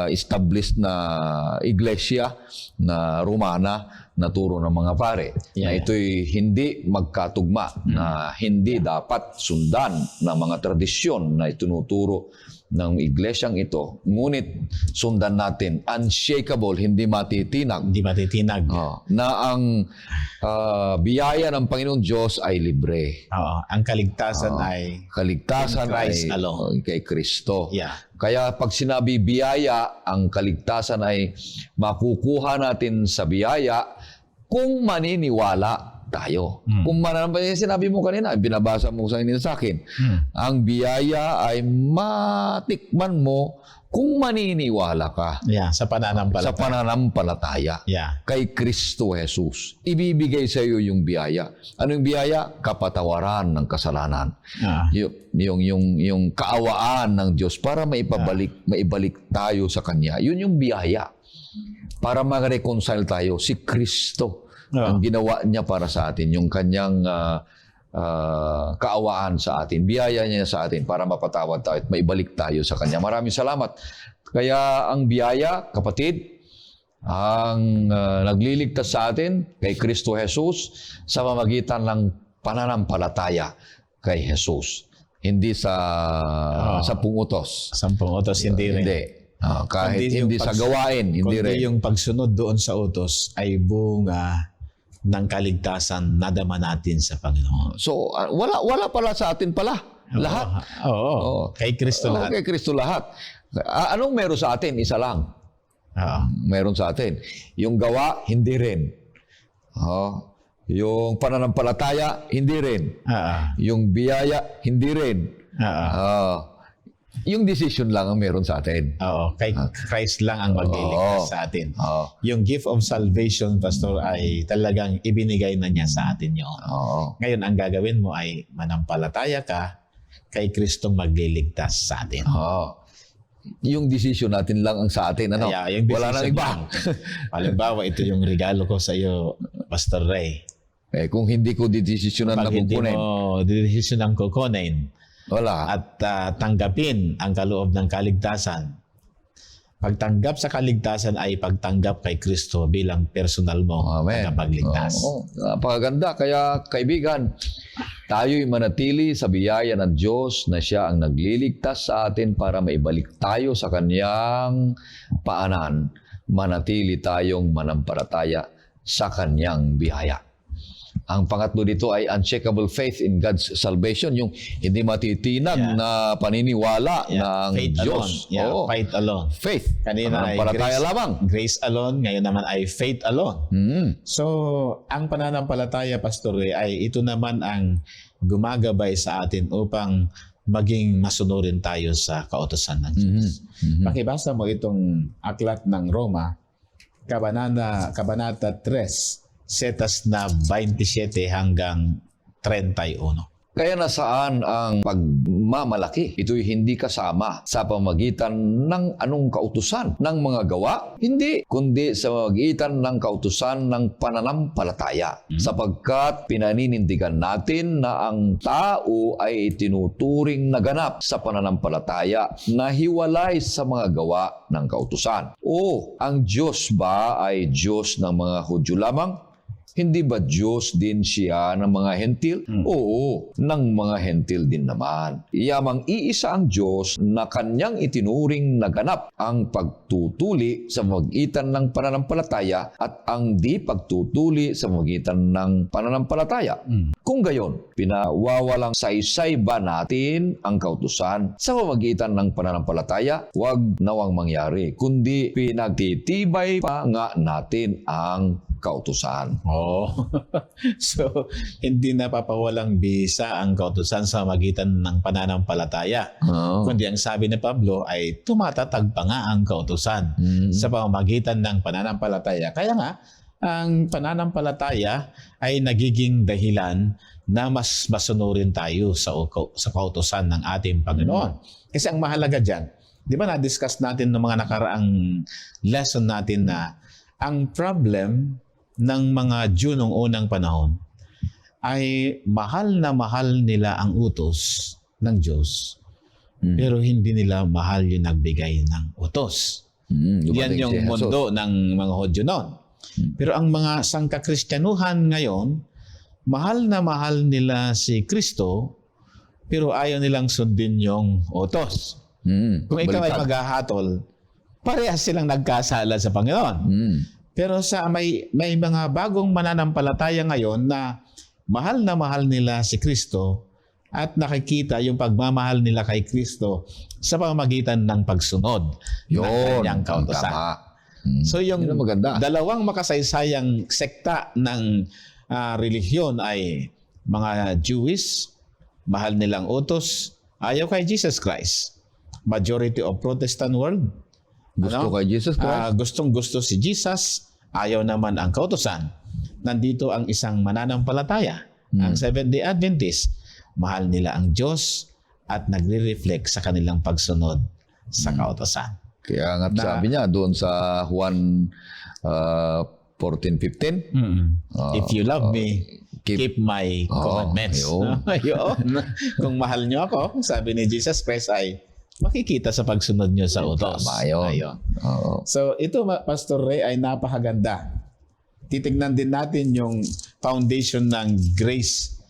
Speaker 1: established na iglesia na Romana, na turo ng mga pare, na ito'y hindi magkatugma, na hindi dapat sundan ng mga tradisyon na itinuturo ng iglesyang ito. Ngunit sundan natin, unshakable, hindi matitinag.
Speaker 2: Hindi matitinag.
Speaker 1: Na ang biyaya ng Panginoon Diyos ay libre.
Speaker 2: Ang kaligtasan ay
Speaker 1: kaligtasan
Speaker 2: Christ
Speaker 1: ay
Speaker 2: alone.
Speaker 1: Kay Kristo. Kaya pag sinabi biyaya, ang kaligtasan ay makukuha natin sa biyaya kung maniniwala tayo. Kung sinabi mo kanina, binabasa mo sa akin, ang biyaya ay matikman mo kung maniniwala ka
Speaker 2: sa
Speaker 1: pananampalataya kay Kristo Jesus. Ibibigay sa iyo yung biyaya. Anong biyaya? Kapatawaran ng kasalanan. Yung kaawaan ng Diyos para maibalik tayo sa Kanya. Yun yung biyaya. Para mag-reconcile tayo. Si Kristo ang ginawa niya para sa atin. Yung Kanyang kaawaan sa atin, biyaya niya sa atin para mapatawad tayo at maibalik tayo sa Kanya. Maraming salamat. Kaya ang biyaya, kapatid, ang nagliligtas sa atin kay Kristo Jesus sa pamamagitan ng pananampalataya kay Jesus. Hindi sa utos.
Speaker 2: Sampung utos, hindi rin.
Speaker 1: Hindi. Kahit hindi sa gawain, hindi rin.
Speaker 2: Kundi yung pagsunod doon sa utos ay bunga ng kaligtasan na dama natin sa Panginoon.
Speaker 1: So, wala pala sa atin pala. Lahat.
Speaker 2: Kay Kristo lahat.
Speaker 1: Kay Kristo lahat. Anong meron sa atin? Isa lang. Meron sa atin. Yung gawa, hindi rin. Yung pananampalataya, hindi rin. Yung biyaya, hindi rin. Yung decision lang ang meron sa atin.
Speaker 2: Kay Christ lang ang magliligtas sa atin. Yung gift of salvation, Pastor, ay talagang ibinigay na niya sa atin yun. Ngayon, ang gagawin mo ay manampalataya ka kay Kristong magliligtas sa atin.
Speaker 1: yung decision natin lang ang sa atin. Ano?
Speaker 2: Kaya yung
Speaker 1: Wala nang
Speaker 2: decision
Speaker 1: iba.
Speaker 2: lang. Halimbawa, ito yung regalo ko sa iyo, Pastor Ray.
Speaker 1: Kung hindi ko didesisyonan na
Speaker 2: Pag hindi
Speaker 1: kukunin,
Speaker 2: mo decision ang kukunin
Speaker 1: wala.
Speaker 2: at tanggapin ang kaloob ng kaligtasan, pagtanggap sa kaligtasan ay pagtanggap kay Kristo bilang personal mo
Speaker 1: Amen.
Speaker 2: tagapagligtas.
Speaker 1: Oo. Napakaganda. Kaya kaibigan, tayo'y manatili sa biyaya ng Diyos na siya ang nagliligtas sa atin para maibalik tayo sa kanyang paanan. Manatili tayong manampalataya sa kanyang biyaya. Ang pangatlo dito ay unshakable faith in God's salvation, yung hindi matitinag na paniniwala ng
Speaker 2: Faith
Speaker 1: Diyos.
Speaker 2: alone. Yeah,
Speaker 1: Oo.
Speaker 2: faith alone.
Speaker 1: Faith.
Speaker 2: Kanina ay
Speaker 1: Manampalataya
Speaker 2: grace,
Speaker 1: lamang.
Speaker 2: grace alone, ngayon naman ay faith alone. So, ang pananampalataya, Pastor Ray, ay ito naman ang gumagabay sa atin upang maging masunurin tayo sa kautusan ng Diyos. Pakibasa mo itong aklat ng Roma, Kabanata 3, setas na 27 hanggang 31.
Speaker 1: Kaya nasaan ang pagmamalaki? Ito'y hindi kasama sa pamagitan ng anong kautusan ng mga gawa? Hindi, kundi sa pamagitan ng kautusan ng pananampalataya. Sapagkat pinaninindigan natin na ang tao ay tinuturing na ganap sa pananampalataya na hiwalay sa mga gawa ng kautusan. O, ang Diyos ba ay Diyos ng mga Hudyo lamang? Hindi ba Diyos din siya ng mga hentil? Oo, ng mga hentil din naman. Yamang iisa ang Diyos na kanyang itinuring na ganap ang pagtutuli sa magitan ng pananampalataya at ang di pagtutuli sa magitan ng pananampalataya. Kung gayon, pinawawalang saysay ba natin ang kautusan sa pamagitan ng pananampalataya? Huwag nawang mangyari, kundi pinagtitibay pa nga natin ang kautusan.
Speaker 2: Oh. So, hindi napapawalang bisa ang kautusan sa magitan ng pananampalataya. Kundi ang sabi ni Pablo ay tumatatag pa nga ang kautusan sa pamamagitan ng pananampalataya. Kaya nga, ang pananampalataya ay nagiging dahilan na mas masunurin tayo sa kautusan ng ating Panginoon. Kasi ang mahalaga dyan, di ba na-discuss natin ng mga nakaraang lesson natin na ang problem ng mga Jew noong unang panahon ay mahal na mahal nila ang utos ng Diyos, pero hindi nila mahal yung nagbigay ng utos. Yan yung mundo ng mga Hudyo noon. Pero ang mga sangkakristyanuhan ngayon, mahal na mahal nila si Kristo, pero ayaw nilang sundin yung utos. Kung ikaw ay maghahatol, parehas silang nagkasala sa Panginoon. Pero sa may mga bagong mananampalataya ngayon na mahal nila si Kristo at nakikita yung pagmamahal nila kay Kristo sa pamamagitan ng pagsunod ng kanyang kautusan. So yung dalawang makasaysayang sekta ng relihiyon ay mga Jewish, mahal nilang utos, ayaw kay Jesus Christ. Majority of Protestant world,
Speaker 1: gusto kay Jesus Christ.
Speaker 2: Gustong-gusto si Jesus, ayaw naman ang kautusan. Nandito ang isang mananampalataya, ang Seventh-day Adventist. Mahal nila ang Diyos at nagre-reflect sa kanilang pagsunod sa kautusan.
Speaker 1: Kaya nga sabi niya doon sa Juan 14:15,
Speaker 2: if you love me, keep my commandments. Ayun. Kung mahal niyo ako, sabi ni Jesus Christ ay makikita sa pagsunod nyo sa utos. Ayun. So ito, Pastor Ray, ay napakaganda. Titignan din natin yung foundation ng grace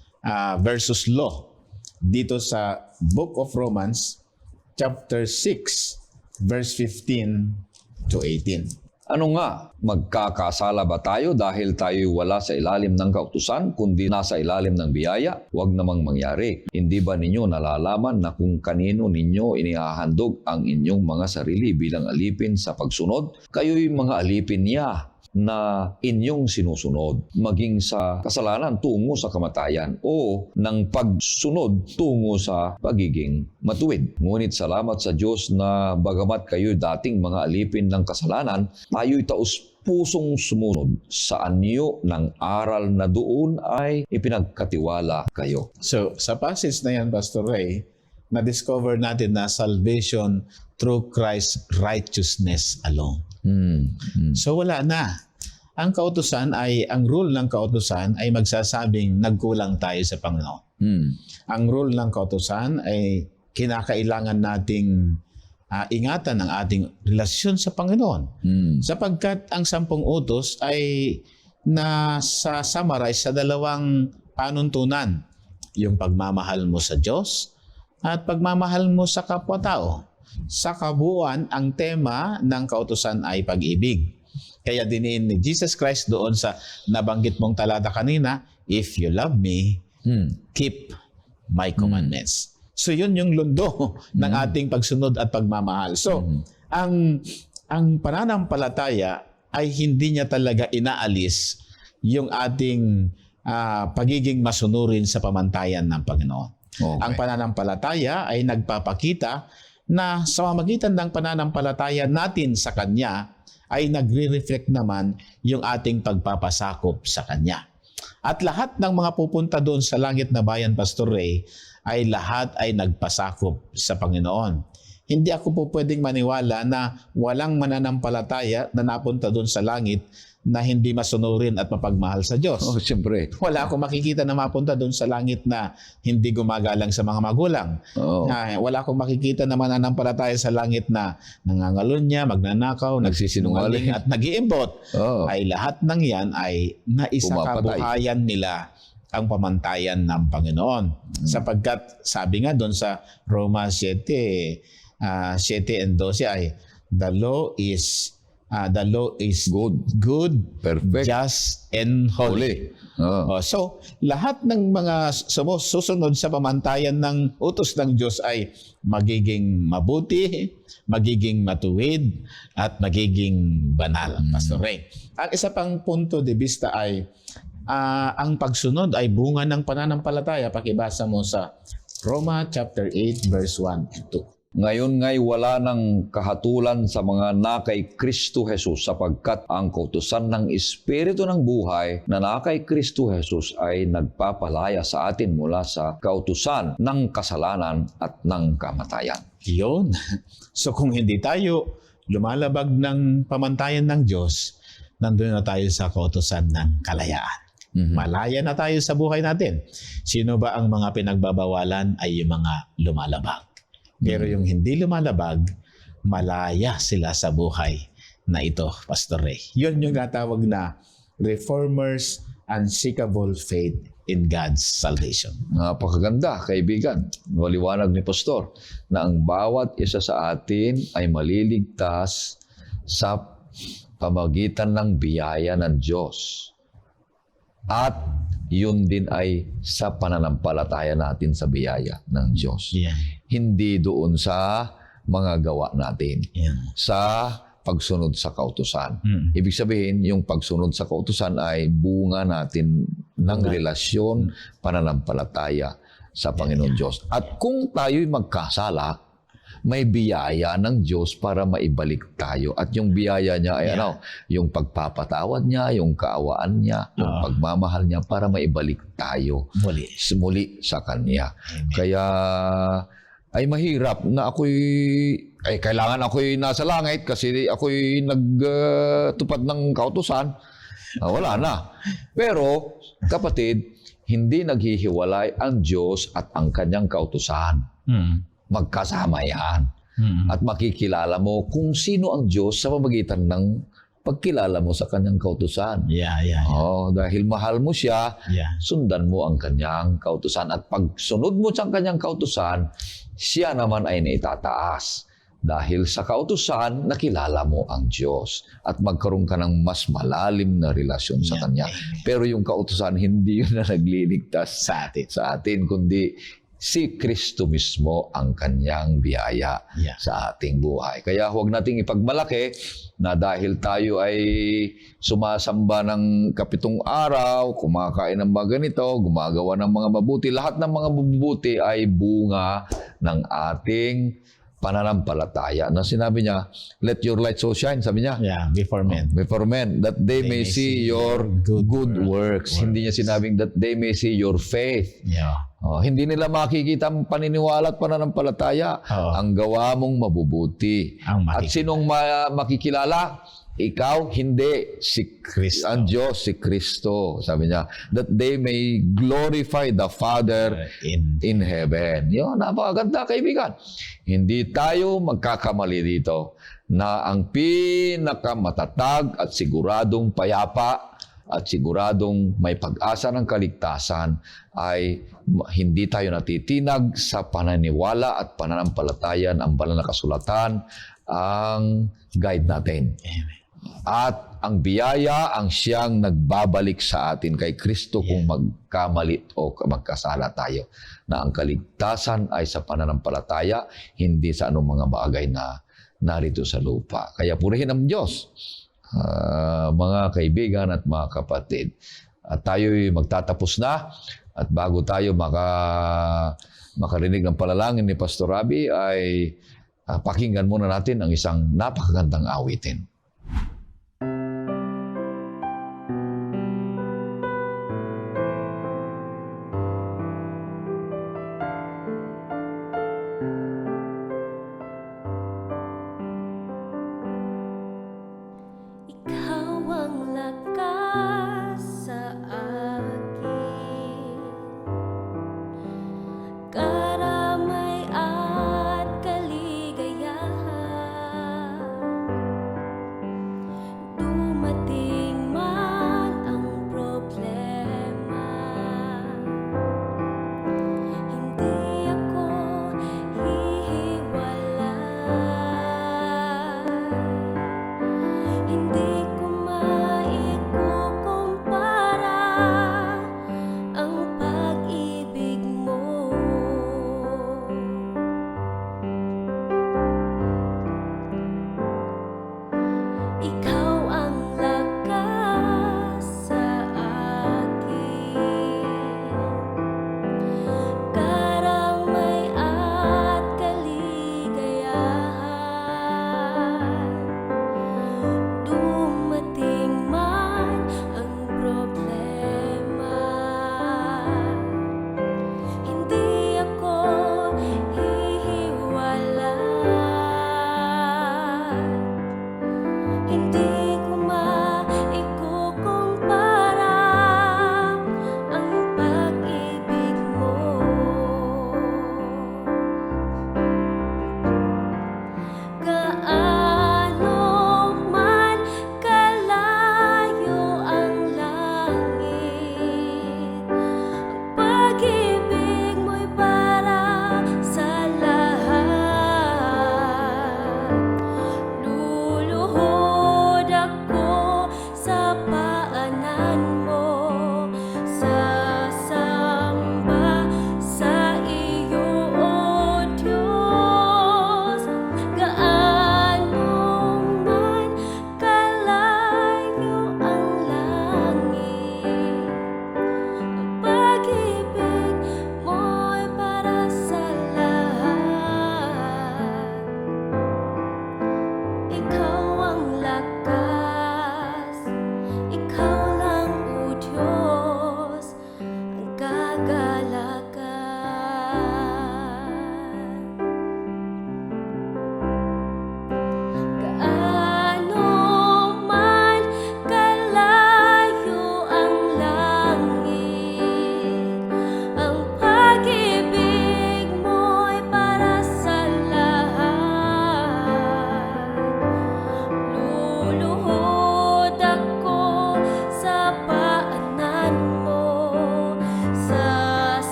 Speaker 2: versus law dito sa Book of Romans, chapter 6, verse 15 to 18.
Speaker 1: Ano nga, magkakasala ba tayo dahil tayo wala sa ilalim ng kautusan, kundi nasa ilalim ng biyaya? Huwag namang mangyari. Hindi ba ninyo nalalaman na kung kanino ninyo inihahandog ang inyong mga sarili bilang alipin sa pagsunod? Kayo'y mga alipin niya na inyong sinusunod, maging sa kasalanan tungo sa kamatayan o ng pagsunod tungo sa pagiging matuwid. Ngunit salamat sa Diyos na bagamat kayo dating mga alipin ng kasalanan, tayo'y taus-pusong sumunod sa anyo ng aral na doon ay ipinagkatiwala kayo.
Speaker 2: So, sa passage na yan, Pastor Ray, na-discover natin na salvation through Christ's righteousness alone. So wala na. Ang rule ng kautusan ay magsasabing nagkulang tayo sa Panginoon. Ang rule ng kautusan ay kinakailangan nating ingatan ang ating relasyon sa Panginoon. Sapagkat ang 10 utos ay nasa-summarize sa 2 panuntunan. Yung pagmamahal mo sa Diyos at pagmamahal mo sa kapwa-tao. Sa kabuuan, ang tema ng kautusan ay pag-ibig. Kaya diniin ni Jesus Christ doon sa nabanggit mong talata kanina, if you love me, keep my commandments. So yun yung lundo ng ating pagsunod at pagmamahal. So ang pananampalataya ay hindi niya talaga inaalis yung ating pagiging masunurin sa pamantayan ng Panginoon.
Speaker 1: Okay.
Speaker 2: Ang pananampalataya ay nagpapakita na sa pamamagitan ng pananampalataya natin sa Kanya ay nagre-reflect naman yung ating pagpapasakop sa Kanya. At lahat ng mga pupunta doon sa langit na bayan, Pastor Ray, ay lahat ay nagpasakop sa Panginoon. Hindi ako po pwedeng maniwala na walang mananampalataya na napunta doon sa langit na hindi masunurin at mapagmahal sa Diyos.
Speaker 1: Oh, siyempre.
Speaker 2: Wala akong makikita na mapunta doon sa langit na hindi gumagalang sa mga magulang.
Speaker 1: Oo.
Speaker 2: Wala akong makikita na mananampalataya sa langit na nangangalunya, magnanakaw, nagsisinungaling at nag-iimbot.
Speaker 1: Oo.
Speaker 2: Ay lahat ng yan ay naisakabuhayan nila ang pamantayan ng Panginoon. Sapagkat sabi nga doon sa Roma 7, 7 and 12 ay the law is good,
Speaker 1: Perfect.
Speaker 2: just, and holy.
Speaker 1: Oo.
Speaker 2: So, lahat ng mga susunod sa pamantayan ng utos ng Diyos ay magiging mabuti, magiging matuwid, at magiging banal, Pastor Ray. Ang isa pang punto de vista ay ang pagsunod ay bunga ng pananampalataya. Pakibasa mo sa Roma chapter 8 verse 1 and 2.
Speaker 1: Ngayon nga'y wala ng kahatulan sa mga nakay Kristo Jesus sapagkat ang kautusan ng Espiritu ng buhay na nakay Kristo Jesus ay nagpapalaya sa atin mula sa kautusan ng kasalanan at ng kamatayan.
Speaker 2: Yun. So kung hindi tayo lumalabag ng pamantayan ng Diyos, nandun na tayo sa kautusan ng kalayaan. Malaya na tayo sa buhay natin. Sino ba ang mga pinagbabawalan ay yung mga lumalabag. Pero yung hindi lumalabag, malaya sila sa buhay na ito, Pastor Ray. Yun yung natawag na Reformers' Unshakable Faith in God's Salvation.
Speaker 1: Napakaganda, kaibigan. Maliwanag ni Pastor na ang bawat isa sa atin ay maliligtas sa pamagitan ng biyaya ng Diyos. At yun din ay sa pananampalataya natin sa biyaya ng Diyos.
Speaker 2: Yeah.
Speaker 1: Hindi doon sa mga gawa natin.
Speaker 2: Yeah.
Speaker 1: Sa pagsunod sa kautusan. Ibig sabihin, yung pagsunod sa kautusan ay bunga natin ng relasyon, pananampalataya sa Panginoon Diyos. At kung tayo'y magkasala, may biyaya ng Diyos para maibalik tayo. At yung biyaya niya ay yung pagpapatawad niya, yung kaawaan niya, yung pagmamahal niya para maibalik tayo muli sa Kanya.
Speaker 2: Amen.
Speaker 1: Kaya ay mahirap na kailangan ako'y nasa langit kasi ako'y nagtupad ng kautusan. Wala na. Pero, kapatid, hindi naghihiwalay ang Diyos at ang Kanyang kautusan. Magkasama yan. At makikilala mo kung sino ang Diyos sa pamamagitan ng pagkilala mo sa Kanyang kautusan.
Speaker 2: Yeah.
Speaker 1: Dahil mahal mo siya, sundan mo ang Kanyang kautusan. At pag sunod mo sa Kanyang kautusan, siya naman ay naitataas. Dahil sa kautusan, nakilala mo ang Diyos. At magkaroon ka ng mas malalim na relasyon sa Kanya. Pero yung kautusan, hindi yun na nagliligtas sa atin, kundi si Kristo mismo ang Kanyang biyaya sa ating buhay. Kaya huwag nating ipagmalaki na dahil tayo ay sumasamba ng 7 araw, kumakain ng mga ganito, gumagawa ng mga mabuti, lahat ng mga mabubuti ay bunga ng ating pananampalataya. Na sinabi niya, let your light so shine, sabi niya,
Speaker 2: Yeah, before men.
Speaker 1: before men, that they may see your good works. Hindi niya sinabing that they may see your faith.
Speaker 2: Yeah.
Speaker 1: Hindi nila makikita ang paniniwala at pananampalataya.
Speaker 2: Oo.
Speaker 1: Ang gawa mong mabubuti.
Speaker 2: Ang
Speaker 1: At sinong makikilala? Ikaw, hindi. Si
Speaker 2: Kristo.
Speaker 1: Ang Diyos, si Kristo. Sabi niya, that they may glorify the Father in heaven. Yun, napakaganda, kaibigan. Hindi tayo magkakamali dito na ang pinakamatatag at siguradong payapa at siguradong may pag-asa ng kaligtasan ay hindi tayo natitinag sa pananiwala at pananampalataya ng banal na kasulatan ang guide natin. At ang biyaya ang siyang nagbabalik sa atin kay Kristo kung magkamali o magkasala tayo. Na ang kaligtasan ay sa pananampalataya, hindi sa anong mga bagay na narito sa lupa. Kaya purihin ang Diyos, mga kaibigan at mga kapatid. At tayo'y magtatapos na. At bago tayo makarinig ng palalangin ni Pastor Rabi, ay pakinggan muna natin ang isang napakagandang awitin.
Speaker 3: Ikaw ang lakas sa akin, karamay at kaligayahan.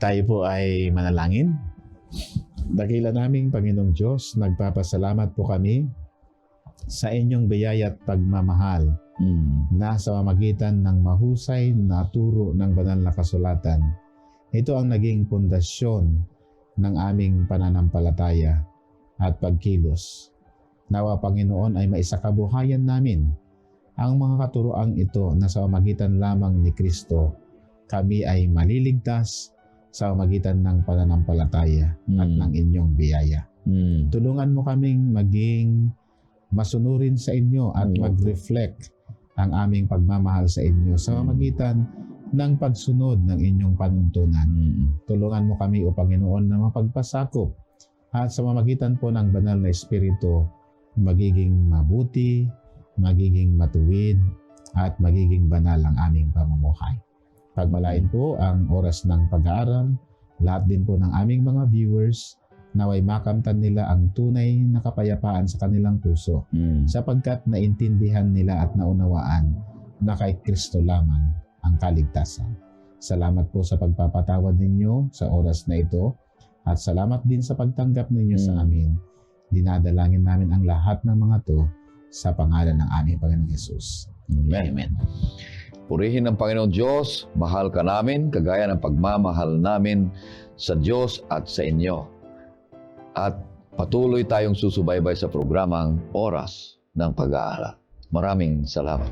Speaker 2: Tayo po ay manalangin. Dakila naming Panginoong Diyos, nagpapasalamat po kami sa inyong biyaya at pagmamahal na sa pamamagitan ng mahusay na turo ng banal na kasulatan. Ito ang naging pundasyon ng aming pananampalataya at pagkilos. Nawa Panginoon ay maisakabuhayan namin ang mga katuroang ito na sa pamamagitan lamang ni Kristo kami ay maliligtas sa pamamagitan ng pananampalataya at ng inyong biyaya. Tulungan mo kaming maging masunurin sa inyo at mag-reflect ang aming pagmamahal sa inyo sa pamamagitan ng pagsunod ng inyong panuntunan. Tulungan mo kami, O Panginoon, na mapagpasakop at sa pamamagitan po ng banal na Espiritu, magiging mabuti, magiging matuwid, at magiging banal ang aming pamumuhay. Pagmalain po ang oras ng pag-aaral, lahat din po ng aming mga viewers, naway makamtan nila ang tunay na kapayapaan sa kanilang puso sapagkat naintindihan nila at naunawaan na kay Kristo lamang ang kaligtasan. Salamat po sa pagpapatawad ninyo sa oras na ito at salamat din sa pagtanggap ninyo sa amin. Dinadalangin namin ang lahat ng mga to sa pangalan ng aming Panginoong Hesus. Amen.
Speaker 1: Purihin ang Panginoon Diyos, mahal ka namin, kagaya ng pagmamahal namin sa Diyos at sa inyo. At patuloy tayong susubaybay sa programang Oras ng Pag-aaral. Maraming salamat.